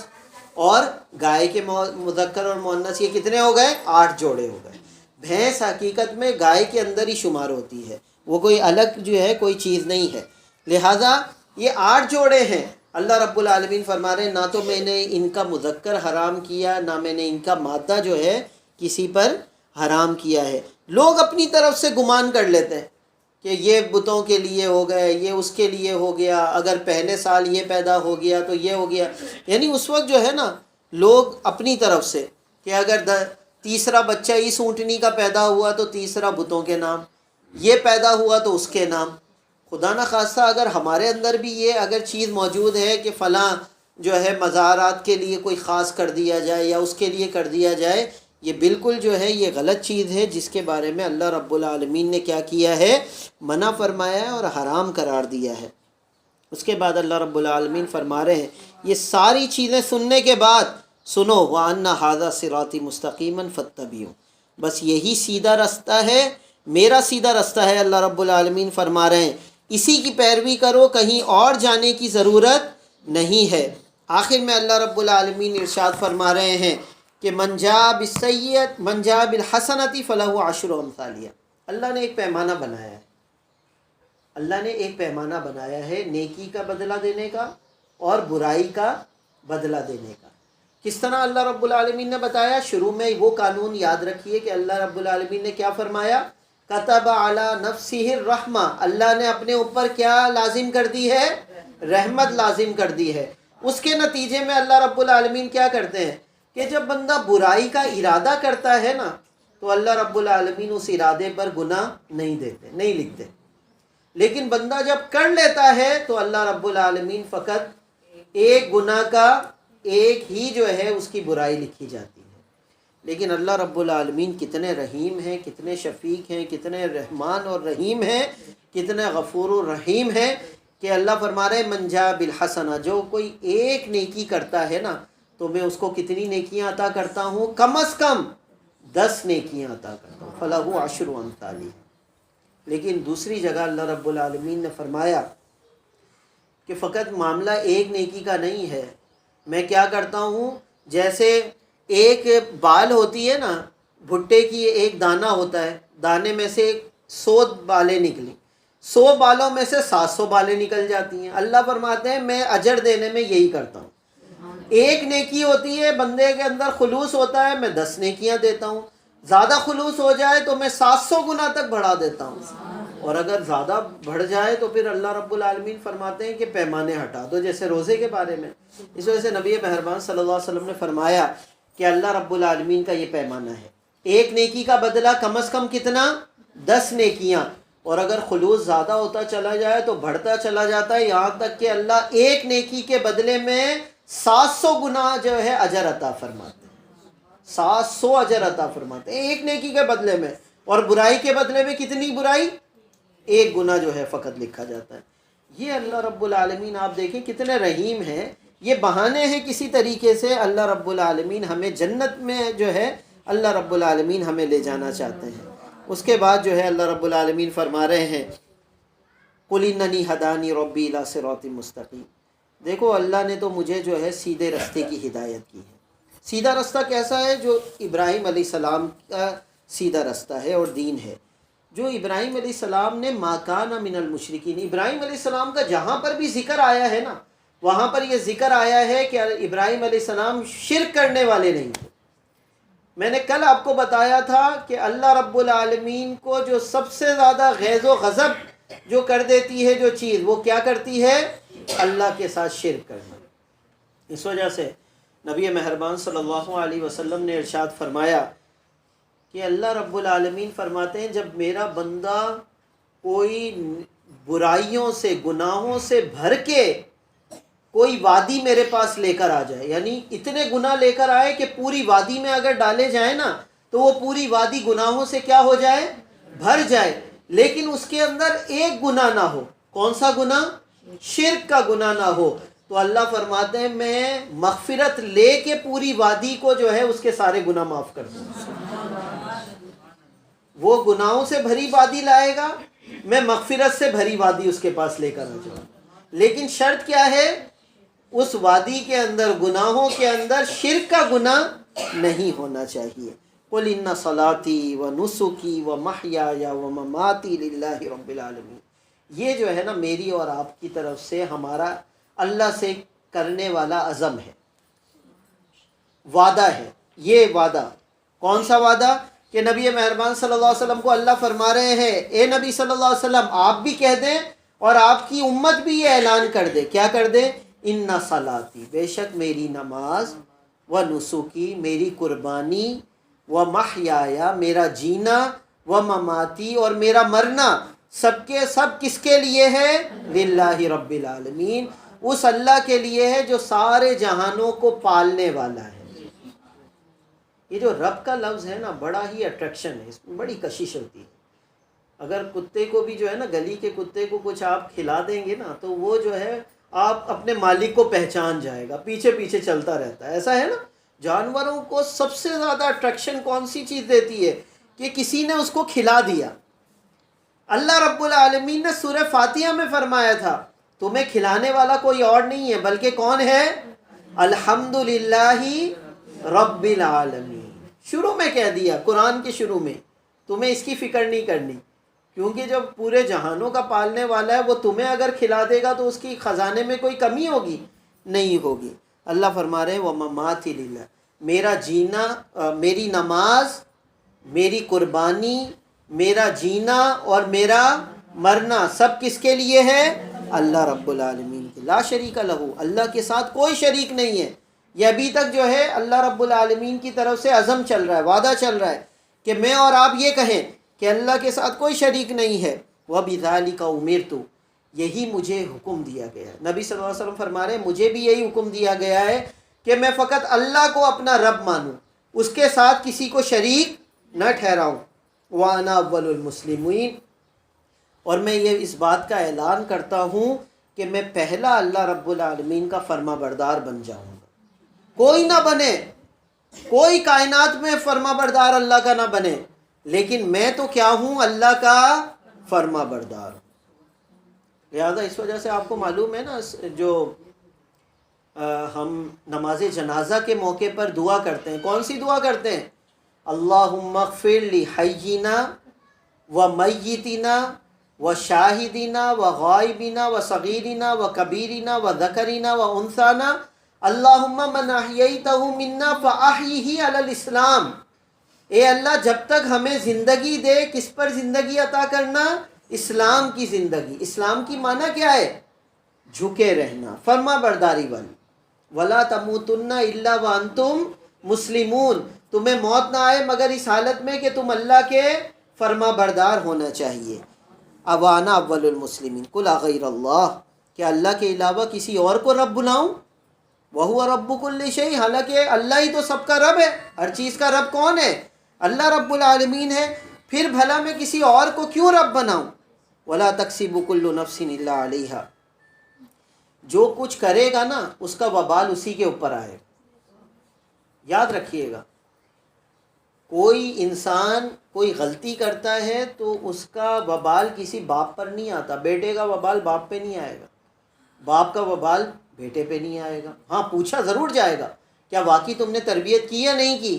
A: اور گائے کے مذکر اور مؤنث یہ کتنے ہو گئے؟ 8 جوڑے ہو گئے۔ بھینس حقیقت میں گائے کے اندر ہی شمار ہوتی ہے، وہ کوئی الگ جو ہے کوئی چیز نہیں ہے، لہٰذا یہ 8 جوڑے ہیں۔ اللہ رب العالمین فرما رہے ہیں نہ تو میں نے ان کا مذکر حرام کیا، نہ میں نے ان کا مادہ جو ہے کسی پر حرام کیا ہے۔ لوگ اپنی طرف سے گمان کر لیتے ہیں کہ یہ بتوں کے لیے ہو گئے، یہ اس کے لیے ہو گیا، اگر پہلے سال یہ پیدا ہو گیا تو یہ ہو گیا۔ یعنی اس وقت جو ہے نا لوگ اپنی طرف سے کہ اگر تیسرا بچہ اس اونٹنی کا پیدا ہوا تو تیسرا بتوں کے نام، یہ پیدا ہوا تو اس کے نام۔ خدا نہ خواستہ اگر ہمارے اندر بھی یہ اگر چیز موجود ہے کہ فلاں جو ہے مزارات کے لیے کوئی خاص کر دیا جائے یا اس کے لیے کر دیا جائے، یہ بالکل جو ہے یہ غلط چیز ہے، جس کے بارے میں اللہ رب العالمین نے کیا کیا ہے؟ منع فرمایا ہے اور حرام قرار دیا ہے۔ اس کے بعد اللہ رب العالمین فرما رہے ہیں یہ ساری چیزیں سننے کے بعد سنو وَأَنَّ هَذَا صِرَاطِي مُسْتَقِيمًا فَاتَّبِعُوهُ، بس یہی سیدھا رستہ ہے، میرا سیدھا رستہ ہے۔ اللہ رب العالمین فرما رہے ہیں اسی کی پیروی کرو، کہیں اور جانے کی ضرورت نہیں ہے۔ آخر میں اللہ رب العالمین ارشاد فرما رہے ہیں کہ من جاء بالحسنۃ فلہ عشر امثالہا، اللہ نے ایک پیمانہ بنایا ہے، اللہ نے ایک پیمانہ بنایا ہے نیکی کا بدلہ دینے کا اور برائی کا بدلہ دینے کا۔ کس طرح اللہ رب العالمین نے بتایا؟ شروع میں وہ قانون یاد رکھیے کہ اللہ رب العالمین نے کیا فرمایا؟ کتب علی نفسہ الرحمہ، اللہ نے اپنے اوپر کیا لازم کر دی ہے؟ رحمت لازم کر دی ہے۔ اس کے نتیجے میں اللہ رب العالمین کیا کرتے ہیں کہ جب بندہ برائی کا ارادہ کرتا ہے نا تو اللہ رب العالمین اس ارادے پر گناہ نہیں دیتے، نہیں لکھتے، لیکن بندہ جب کر لیتا ہے تو اللہ رب العالمین فقط ایک گناہ کا ایک ہی جو ہے اس کی برائی لکھی جاتی ہے۔ لیکن اللہ رب العالمین کتنے رحیم ہیں، کتنے شفیق ہیں، کتنے رحمان اور رحیم ہیں، کتنے غفور و رحیم ہیں کہ اللہ فرما رہے من جاء بالحسنہ، جو کوئی ایک نیکی کرتا ہے نا تو میں اس کو کتنی نیکیاں عطا کرتا ہوں؟ کم از کم 10 نیکیاں عطا کرتا ہوں، فلہ عشر امثالہا۔ لیکن دوسری جگہ اللہ رب العالمین نے فرمایا کہ فقط معاملہ ایک نیکی کا نہیں ہے، میں کیا کرتا ہوں، جیسے ایک بال ہوتی ہے نا، بھٹے کی ایک دانہ ہوتا ہے، دانے میں سے 100 بالیں نکلی، 100 بالوں میں سے 700 بالیں نکل جاتی ہیں۔ اللہ فرماتے ہیں میں اجر دینے میں یہی کرتا ہوں، ایک نیکی ہوتی ہے بندے کے اندر خلوص ہوتا ہے، میں 10 نیکیاں دیتا ہوں، زیادہ خلوص ہو جائے تو میں 700 گنا تک بڑھا دیتا ہوں، اور اگر زیادہ بڑھ جائے تو پھر اللہ رب العالمین فرماتے ہیں کہ پیمانے ہٹا دو، جیسے روزے کے بارے میں۔ اس وجہ سے نبی مہربان صلی اللہ علیہ وسلم نے فرمایا کہ اللہ رب العالمین کا یہ پیمانہ ہے، ایک نیکی کا بدلہ کم از کم کتنا؟ 10 نیکیاں، اور اگر خلوص زیادہ ہوتا چلا جائے تو بڑھتا چلا جاتا ہے، یہاں تک کہ اللہ ایک نیکی کے بدلے میں 700 گنا جو ہے اجر عطا فرماتے ہیں، 700 اجر عطا فرماتے ہیں ایک نیکی کے بدلے میں، اور برائی کے بدلے میں کتنی برائی؟ ایک گناہ جو ہے فقط لکھا جاتا ہے۔ یہ اللہ رب العالمین آپ دیکھیں کتنے رحیم ہیں، یہ بہانے ہیں کسی طریقے سے اللہ رب العالمین ہمیں جنت میں جو ہے اللہ رب العالمین ہمیں لے جانا چاہتے ہیں۔ اس کے بعد جو ہے اللہ رب العالمین فرما رہے ہیں قُلْ إِنَّنِي هَدَانِي رَبِّي إِلَىٰ صِرَاطٍ مُسْتَقِيمٍ، دیکھو اللہ نے تو مجھے جو ہے سیدھے رستے کی ہدایت کی ہے۔ سیدھا رستہ کیسا ہے؟ جو ابراہیم علیہ السلام کا سیدھا رستہ ہے اور دین ہے، جو ابراہیم علیہ السلام نے ما کان من المشرکین، ابراہیم علیہ السلام کا جہاں پر بھی ذکر آیا ہے نا وہاں پر یہ ذکر آیا ہے کہ ابراہیم علیہ السلام شرک کرنے والے نہیں تھے۔ میں نے کل آپ کو بتایا تھا کہ اللہ رب العالمین کو جو سب سے زیادہ غیظ و غضب جو کر دیتی ہے جو چیز، وہ کیا کرتی ہے؟ اللہ کے ساتھ شرک کرنا۔ اس وجہ سے نبی مہربان صلی اللہ علیہ وسلم نے ارشاد فرمایا کہ اللہ رب العالمین فرماتے ہیں جب میرا بندہ کوئی برائیوں سے گناہوں سے بھر کے کوئی وادی میرے پاس لے کر آ جائے، یعنی اتنے گناہ لے کر آئے کہ پوری وادی میں اگر ڈالے جائیں نا تو وہ پوری وادی گناہوں سے کیا ہو جائے؟ بھر جائے، لیکن اس کے اندر ایک گناہ نہ ہو۔ کون سا گناہ؟ شرک کا گناہ نہ ہو، تو اللہ فرماتے ہیں میں مغفرت لے کے پوری وادی کو جو ہے اس کے سارے گناہ معاف کر دوں. وہ گناہوں سے بھری وادی لائے گا، میں مغفرت سے بھری وادی اس کے پاس لے کر آ جاؤں. لیکن شرط کیا ہے؟ اس وادی کے اندر، گناہوں کے اندر شرک کا گناہ نہیں ہونا چاہیے. قل ان صلاتی و نسکی و محیایا و مماتی للہ رب العالمین. یہ جو ہے نا میری اور آپ کی طرف سے ہمارا اللہ سے کرنے والا عزم ہے، وعدہ ہے. یہ وعدہ کون سا وعدہ؟ کہ نبی مہربان صلی اللہ علیہ وسلم کو اللہ فرما رہے ہیں اے نبی صلی اللہ علیہ وسلم آپ بھی کہہ دیں اور آپ کی امت بھی یہ اعلان کر دے. کیا کر دے؟ ان صلاتی، بے شک میری نماز، و نسکی، میری قربانی، و محیایا، میرا جینا، و مماتی، اور میرا مرنا، سب کے سب کس کے لیے ہے؟ للہ رب العالمین، اس اللہ کے لیے ہے جو سارے جہانوں کو پالنے والا ہے. یہ جو رب کا لفظ ہے نا بڑا ہی اٹریکشن ہے، اس میں بڑی کشش ہوتی ہے. اگر کتے کو بھی جو ہے نا، گلی کے کتے کو کچھ آپ کھلا دیں گے نا تو وہ جو ہے آپ اپنے مالک کو پہچان جائے گا، پیچھے پیچھے چلتا رہتا ہے. ایسا ہے نا، جانوروں کو سب سے زیادہ اٹریکشن کون سی چیز دیتی ہے؟ کہ کسی نے اس کو کھلا دیا. اللہ رب العالمین نے سورہ فاتحہ میں فرمایا تھا تمہیں کھلانے والا کوئی اور نہیں ہے بلکہ کون ہے؟ الحمدللہ رب العالمین. شروع میں کہہ دیا، قرآن کے شروع میں، تمہیں اس کی فکر نہیں کرنی، کیونکہ جب پورے جہانوں کا پالنے والا ہے وہ تمہیں اگر کھلا دے گا تو اس کی خزانے میں کوئی کمی ہوگی؟ نہیں ہوگی. اللہ فرما رہے وَمَمَاتِ لِلَّهِ، میرا جینا، میری نماز، میری قربانی، میرا جینا اور میرا مرنا سب کس کے لیے ہے؟ اللہ رب العالمین کے. لا شریک لہ، اللہ کے ساتھ کوئی شریک نہیں ہے. یہ ابھی تک جو ہے اللہ رب العالمین کی طرف سے عزم چل رہا ہے، وعدہ چل رہا ہے کہ میں اور آپ یہ کہیں کہ اللہ کے ساتھ کوئی شریک نہیں ہے. وَبِذَلِكَ أُمِرْتُ، یہی مجھے حکم دیا گیا ہے. نبی صلی اللہ علیہ وسلم فرما رہے ہیں مجھے بھی یہی حکم دیا گیا ہے کہ میں فقط اللہ کو اپنا رب مانوں، اس کے ساتھ کسی کو شریک نہ ٹھہراؤں. وَأَنَا أَوَّلُ الْمُسْلِمِينَ، اور میں یہ اس بات کا اعلان کرتا ہوں کہ میں پہلا اللہ رب العالمین کا فرما بردار بن جاؤں گا. کوئی نہ بنے، کوئی کائنات میں فرما بردار اللہ کا نہ بنے، لیکن میں تو کیا ہوں؟ اللہ کا فرما بردار. لہذا اس وجہ سے آپ کو معلوم ہے نا، جو ہم نماز جنازہ کے موقع پر دعا کرتے ہیں، کون سی دعا کرتے ہیں؟ اللہم اغفر لحینا و میتنا و شاہدنا و غائبنا و صغیرنا و کبیرنا و ذکرنا و انثانا اللہم من احییتہ منا فاحیہ علی الاسلام. اے اللہ جب تک ہمیں زندگی دے، کس پر زندگی عطا کرنا؟ اسلام کی زندگی. اسلام کی معنی کیا ہے؟ جھکے رہنا، فرما برداری والی. ولا تموتن الا وانتم مسلمون، تمہیں موت نہ آئے مگر اس حالت میں کہ تم اللہ کے فرما بردار ہونا چاہیے. اوانا اول المسلمین. قل اغیر اللہ، کیا اللہ کے علاوہ کسی اور کو رب بلاؤں؟ وہو رب کل شیء، حالانکہ اللہ ہی تو سب کا رب ہے. ہر چیز کا رب کون ہے؟ اللہ رب العالمین ہے. پھر بھلا میں کسی اور کو کیوں رب بناؤں؟ ولا تکسب کل نفس الا علیہا، جو کچھ کرے گا نا اس کا وبال اسی کے اوپر آئے. یاد رکھیے گا، کوئی انسان کوئی غلطی کرتا ہے تو اس کا وبال کسی باپ پر نہیں آتا. بیٹے کا وبال باپ پہ نہیں آئے گا، باپ کا وبال بیٹے پہ نہیں آئے گا. ہاں پوچھا ضرور جائے گا کیا واقعی تم نے تربیت کی یا نہیں کی.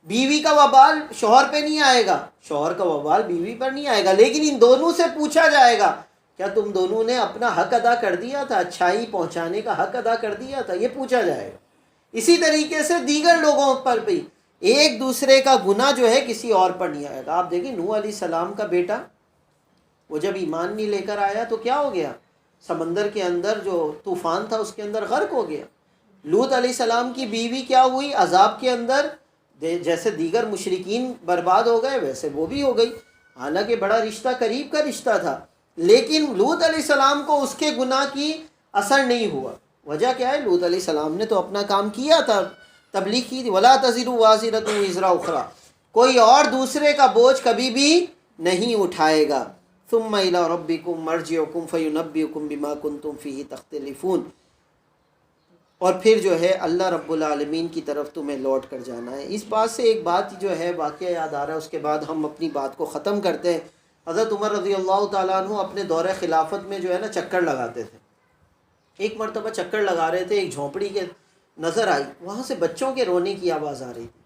A: بیوی کا وبال شوہر پہ نہیں آئے گا، شوہر کا وبال بیوی پر نہیں آئے گا، لیکن ان دونوں سے پوچھا جائے گا کیا تم دونوں نے اپنا حق ادا کر دیا تھا، اچھائی پہنچانے کا حق ادا کر دیا تھا، یہ پوچھا جائے گا. اسی طریقے سے دیگر لوگوں پر بھی ایک دوسرے کا گناہ جو ہے کسی اور پر نہیں آئے گا. آپ دیکھیں نوح علیہ السلام کا بیٹا، وہ جب ایمان نہیں لے کر آیا تو کیا ہو گیا؟ سمندر کے اندر جو طوفان تھا اس کے اندر غرق ہو گیا. لوط علیہ السلام کی بیوی کیا ہوئی؟ عذاب کے اندر جیسے دیگر مشرکین برباد ہو گئے ویسے وہ بھی ہو گئی. حالانکہ بڑا رشتہ قریب کا رشتہ تھا، لیکن لوط علیہ السلام کو اس کے گناہ کی اثر نہیں ہوا. وجہ کیا ہے؟ لوط علیہ السلام نے تو اپنا کام کیا تھا، تبلیغ کی تھی. وَلَا تَزِرُ وَازِرَةٌ وِزْرَ أُخْرَىٰ، کوئی اور دوسرے کا بوجھ کبھی بھی نہیں اٹھائے گا. ثم إلى ربكم مرجعكم فينبئكم بما كنتم فيه تختلفون، اور پھر جو ہے اللہ رب العالمین کی طرف تمہیں لوٹ کر جانا ہے۔ اس بات سے ایک بات جو ہے واقعہ یاد آ رہا ہے، اس کے بعد ہم اپنی بات کو ختم کرتے ہیں۔ حضرت عمر رضی اللہ تعالیٰ عنہ اپنے دور خلافت میں جو ہے نا چکر لگاتے تھے۔ ایک مرتبہ چکر لگا رہے تھے، ایک جھونپڑی کے نظر آئی، وہاں سے بچوں کے رونے کی آواز آ رہی تھی۔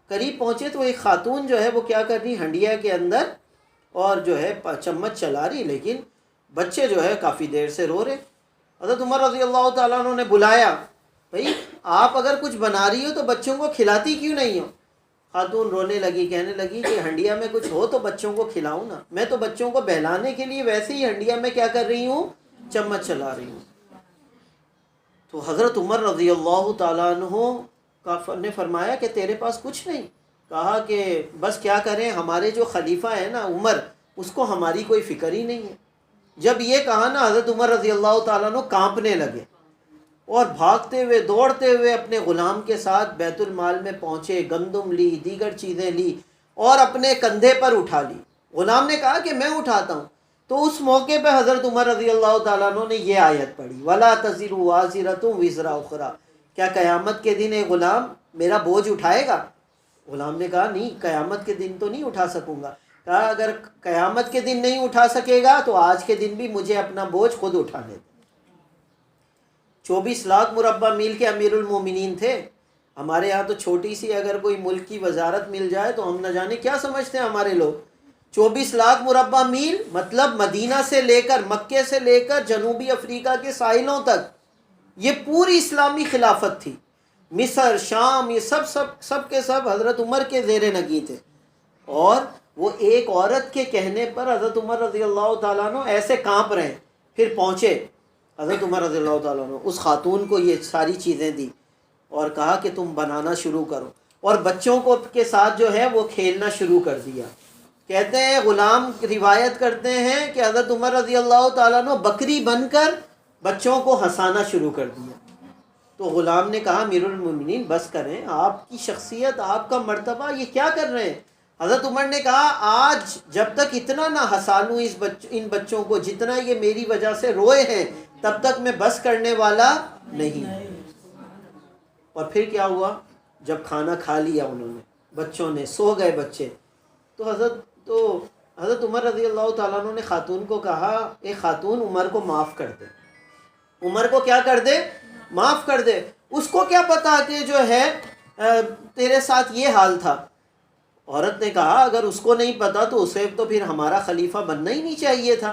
A: قریب پہنچے تو ایک خاتون جو ہے وہ کیا کر رہی، ہنڈیا کے اندر اور جو ہے چمچ چلا رہی، لیکن بچے جو ہے کافی دیر سے رو رہے۔ حضرت عمر رضی اللہ تعالیٰ عنہ نے بلایا، بھئی آپ اگر کچھ بنا رہی ہو تو بچوں کو کھلاتی کیوں نہیں ہو؟ خاتون رونے لگی، کہنے لگی کہ ہنڈیا میں کچھ ہو تو بچوں کو کھلاؤں نا، میں تو بچوں کو بہلانے کے لیے ویسے ہی ہنڈیا میں کیا کر رہی ہوں، چمچ چلا رہی ہوں۔ تو حضرت عمر رضی اللہ تعالیٰ عنہ نے فرمایا کہ تیرے پاس کچھ نہیں؟ کہا کہ بس کیا کریں، ہمارے جو خلیفہ ہے نا عمر، اس کو ہماری کوئی فکر ہی نہیں ہے۔ جب یہ کہا نا حضرت عمر رضی اللہ تعالیٰ عنہ کانپنے لگے اور بھاگتے ہوئے دوڑتے ہوئے اپنے غلام کے ساتھ بیت المال میں پہنچے، گندم لی، دیگر چیزیں لی اور اپنے کندھے پر اٹھا لی۔ غلام نے کہا کہ میں اٹھاتا ہوں۔ تو اس موقع پہ حضرت عمر رضی اللہ تعالیٰ عنہ نے یہ آیت پڑھی، وَلَا تَزِرُ وَازِرَةٌ وِزْرَ أُخْرَىٰ، کیا قیامت کے دن ایک غلام میرا بوجھ اٹھائے گا؟ غلام نے کہا نہیں، قیامت کے دن تو نہیں اٹھا سکوں گا۔ کہا اگر قیامت کے دن نہیں اٹھا سکے گا تو آج کے دن بھی مجھے اپنا بوجھ خود اٹھانے دے۔ 24 لاکھ مربع میل کے امیر المومنین تھے۔ ہمارے یہاں تو چھوٹی سی اگر کوئی ملک کی وزارت مل جائے تو ہم نہ جانے کیا سمجھتے ہیں ہمارے لوگ۔ 24 لاکھ مربع میل مطلب مدینہ سے لے کر، مکے سے لے کر جنوبی افریقہ کے ساحلوں تک یہ پوری اسلامی خلافت تھی۔ مصر، شام، یہ سب کے سب حضرت عمر کے زیر نگیں تھے، اور وہ ایک عورت کے کہنے پر حضرت عمر رضی اللہ تعالیٰ عنہ ایسے کانپ رہے ہیں۔ پھر پہنچے حضرت عمر رضی اللہ تعالیٰ عنہ، اس خاتون کو یہ ساری چیزیں دی اور کہا کہ تم بنانا شروع کرو، اور بچوں کو کے ساتھ جو ہے وہ کھیلنا شروع کر دیا۔ کہتے ہیں غلام روایت کرتے ہیں کہ حضرت عمر رضی اللہ تعالیٰ عنہ بکری بن کر بچوں کو ہنسانا شروع کر دیا۔ تو غلام نے کہا امیر المومنین بس کریں، آپ کی شخصیت، آپ کا مرتبہ، یہ کیا کر رہے ہیں؟ حضرت عمر نے کہا آج جب تک اتنا نہ ہنسا لوں ان بچوں کو جتنا یہ میری وجہ سے روئے ہیں، تب تک میں بس کرنے والا نہیں۔ اور پھر کیا ہوا، جب کھانا کھا لیا انہوں نے، بچوں نے سو گئے بچے، تو حضرت عمر رضی اللہ تعالیٰ عنہ نے خاتون کو کہا، اے خاتون عمر کو معاف کر دے، عمر کو کیا کر دے، معاف کر دے، اس کو کیا پتا کہ جو ہے تیرے ساتھ یہ حال تھا۔ عورت نے کہا اگر اس کو نہیں پتا تو اسے تو پھر ہمارا خلیفہ بننا ہی نہیں چاہیے تھا،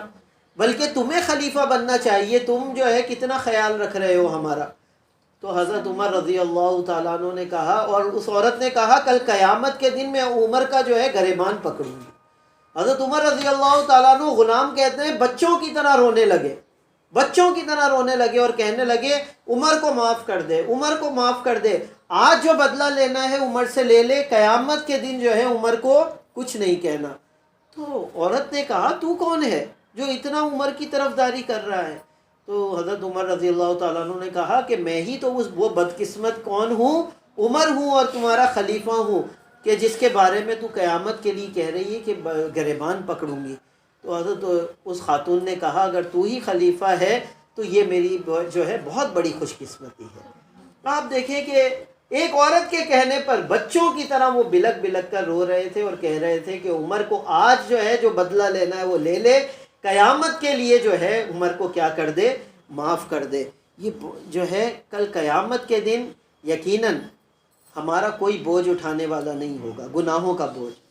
A: بلکہ تمہیں خلیفہ بننا چاہیے، تم جو ہے کتنا خیال رکھ رہے ہو ہمارا۔ تو حضرت عمر رضی اللہ تعالیٰ عنہ نے کہا، اور اس عورت نے کہا کل قیامت کے دن میں عمر کا جو ہے گریبان پکڑوں گی۔ حضرت عمر رضی اللہ تعالیٰ عنہ، غلام کہتے ہیں، بچوں کی طرح رونے لگے، بچوں کی طرح رونے لگے اور کہنے لگے عمر کو معاف کر دے، عمر کو معاف کر دے، آج جو بدلہ لینا ہے عمر سے لے لے، قیامت کے دن جو ہے عمر کو کچھ نہیں کہنا۔ تو عورت نے کہا تو کون ہے جو اتنا عمر کی طرفداری کر رہا ہے؟ تو حضرت عمر رضی اللہ تعالیٰ عنہ نے کہا کہ میں ہی تو وہ بدقسمت کون ہوں، عمر ہوں اور تمہارا خلیفہ ہوں، کہ جس کے بارے میں تو قیامت کے لیے کہہ رہی ہے کہ گریبان پکڑوں گی۔ تو حضرت اس خاتون نے کہا اگر تو ہی خلیفہ ہے تو یہ میری جو ہے بہت بڑی خوش قسمتی ہے۔ آپ دیکھیں کہ ایک عورت کے کہنے پر بچوں کی طرح وہ بلک بلک کر رو رہے تھے اور کہہ رہے تھے کہ عمر کو آج جو ہے جو بدلہ لینا ہے وہ لے لے، قیامت کے لیے جو ہے عمر کو کیا کر دے، معاف کر دے۔ یہ جو ہے کل قیامت کے دن یقیناً ہمارا کوئی بوجھ اٹھانے والا نہیں ہوگا، گناہوں کا بوجھ۔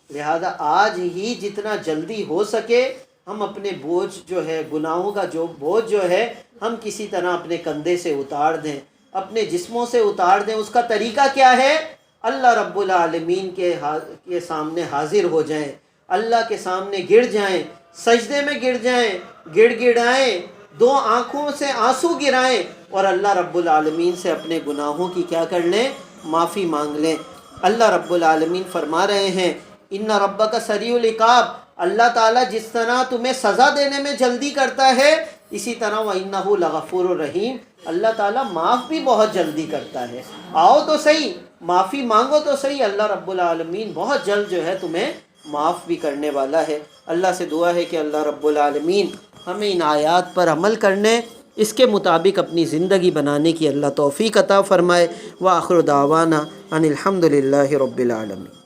A: لہذا آج ہی جتنا جلدی ہو سکے ہم اپنے بوجھ جو ہے، گناہوں کا جو بوجھ جو ہے، ہم کسی طرح اپنے کندھے سے اتار دیں، اپنے جسموں سے اتار دیں۔ اس کا طریقہ کیا ہے؟ اللہ رب العالمین کے سامنے حاضر ہو جائیں، اللہ کے سامنے گر جائیں، سجدے میں گر جائیں، گڑ گڑائیں، دو آنکھوں سے آنسو گرائیں اور اللہ رب العالمین سے اپنے گناہوں کی کیا کر لیں، معافی مانگ لیں۔ اللہ رب العالمین فرما رہے ہیں ان ربک سریع العقاب، اللہ تعالیٰ جس طرح تمہیں سزا دینے میں جلدی کرتا ہے، اسی طرح وَإِنَّهُ لَغَفُورٌ رَحِيمٌ، اللہ تعالیٰ معاف بھی بہت جلدی کرتا ہے۔ آؤ تو صحیح، معافی مانگو تو صحیح، اللہ رب العالمین بہت جلد جو ہے تمہیں معاف بھی کرنے والا ہے۔ اللہ سے دعا ہے کہ اللہ رب العالمین ہمیں ان آیات پر عمل کرنے، اس کے مطابق اپنی زندگی بنانے کی اللہ توفیق عطا فرمائے۔ وآخر دعوانا ان الحمد للہ رب العالمین۔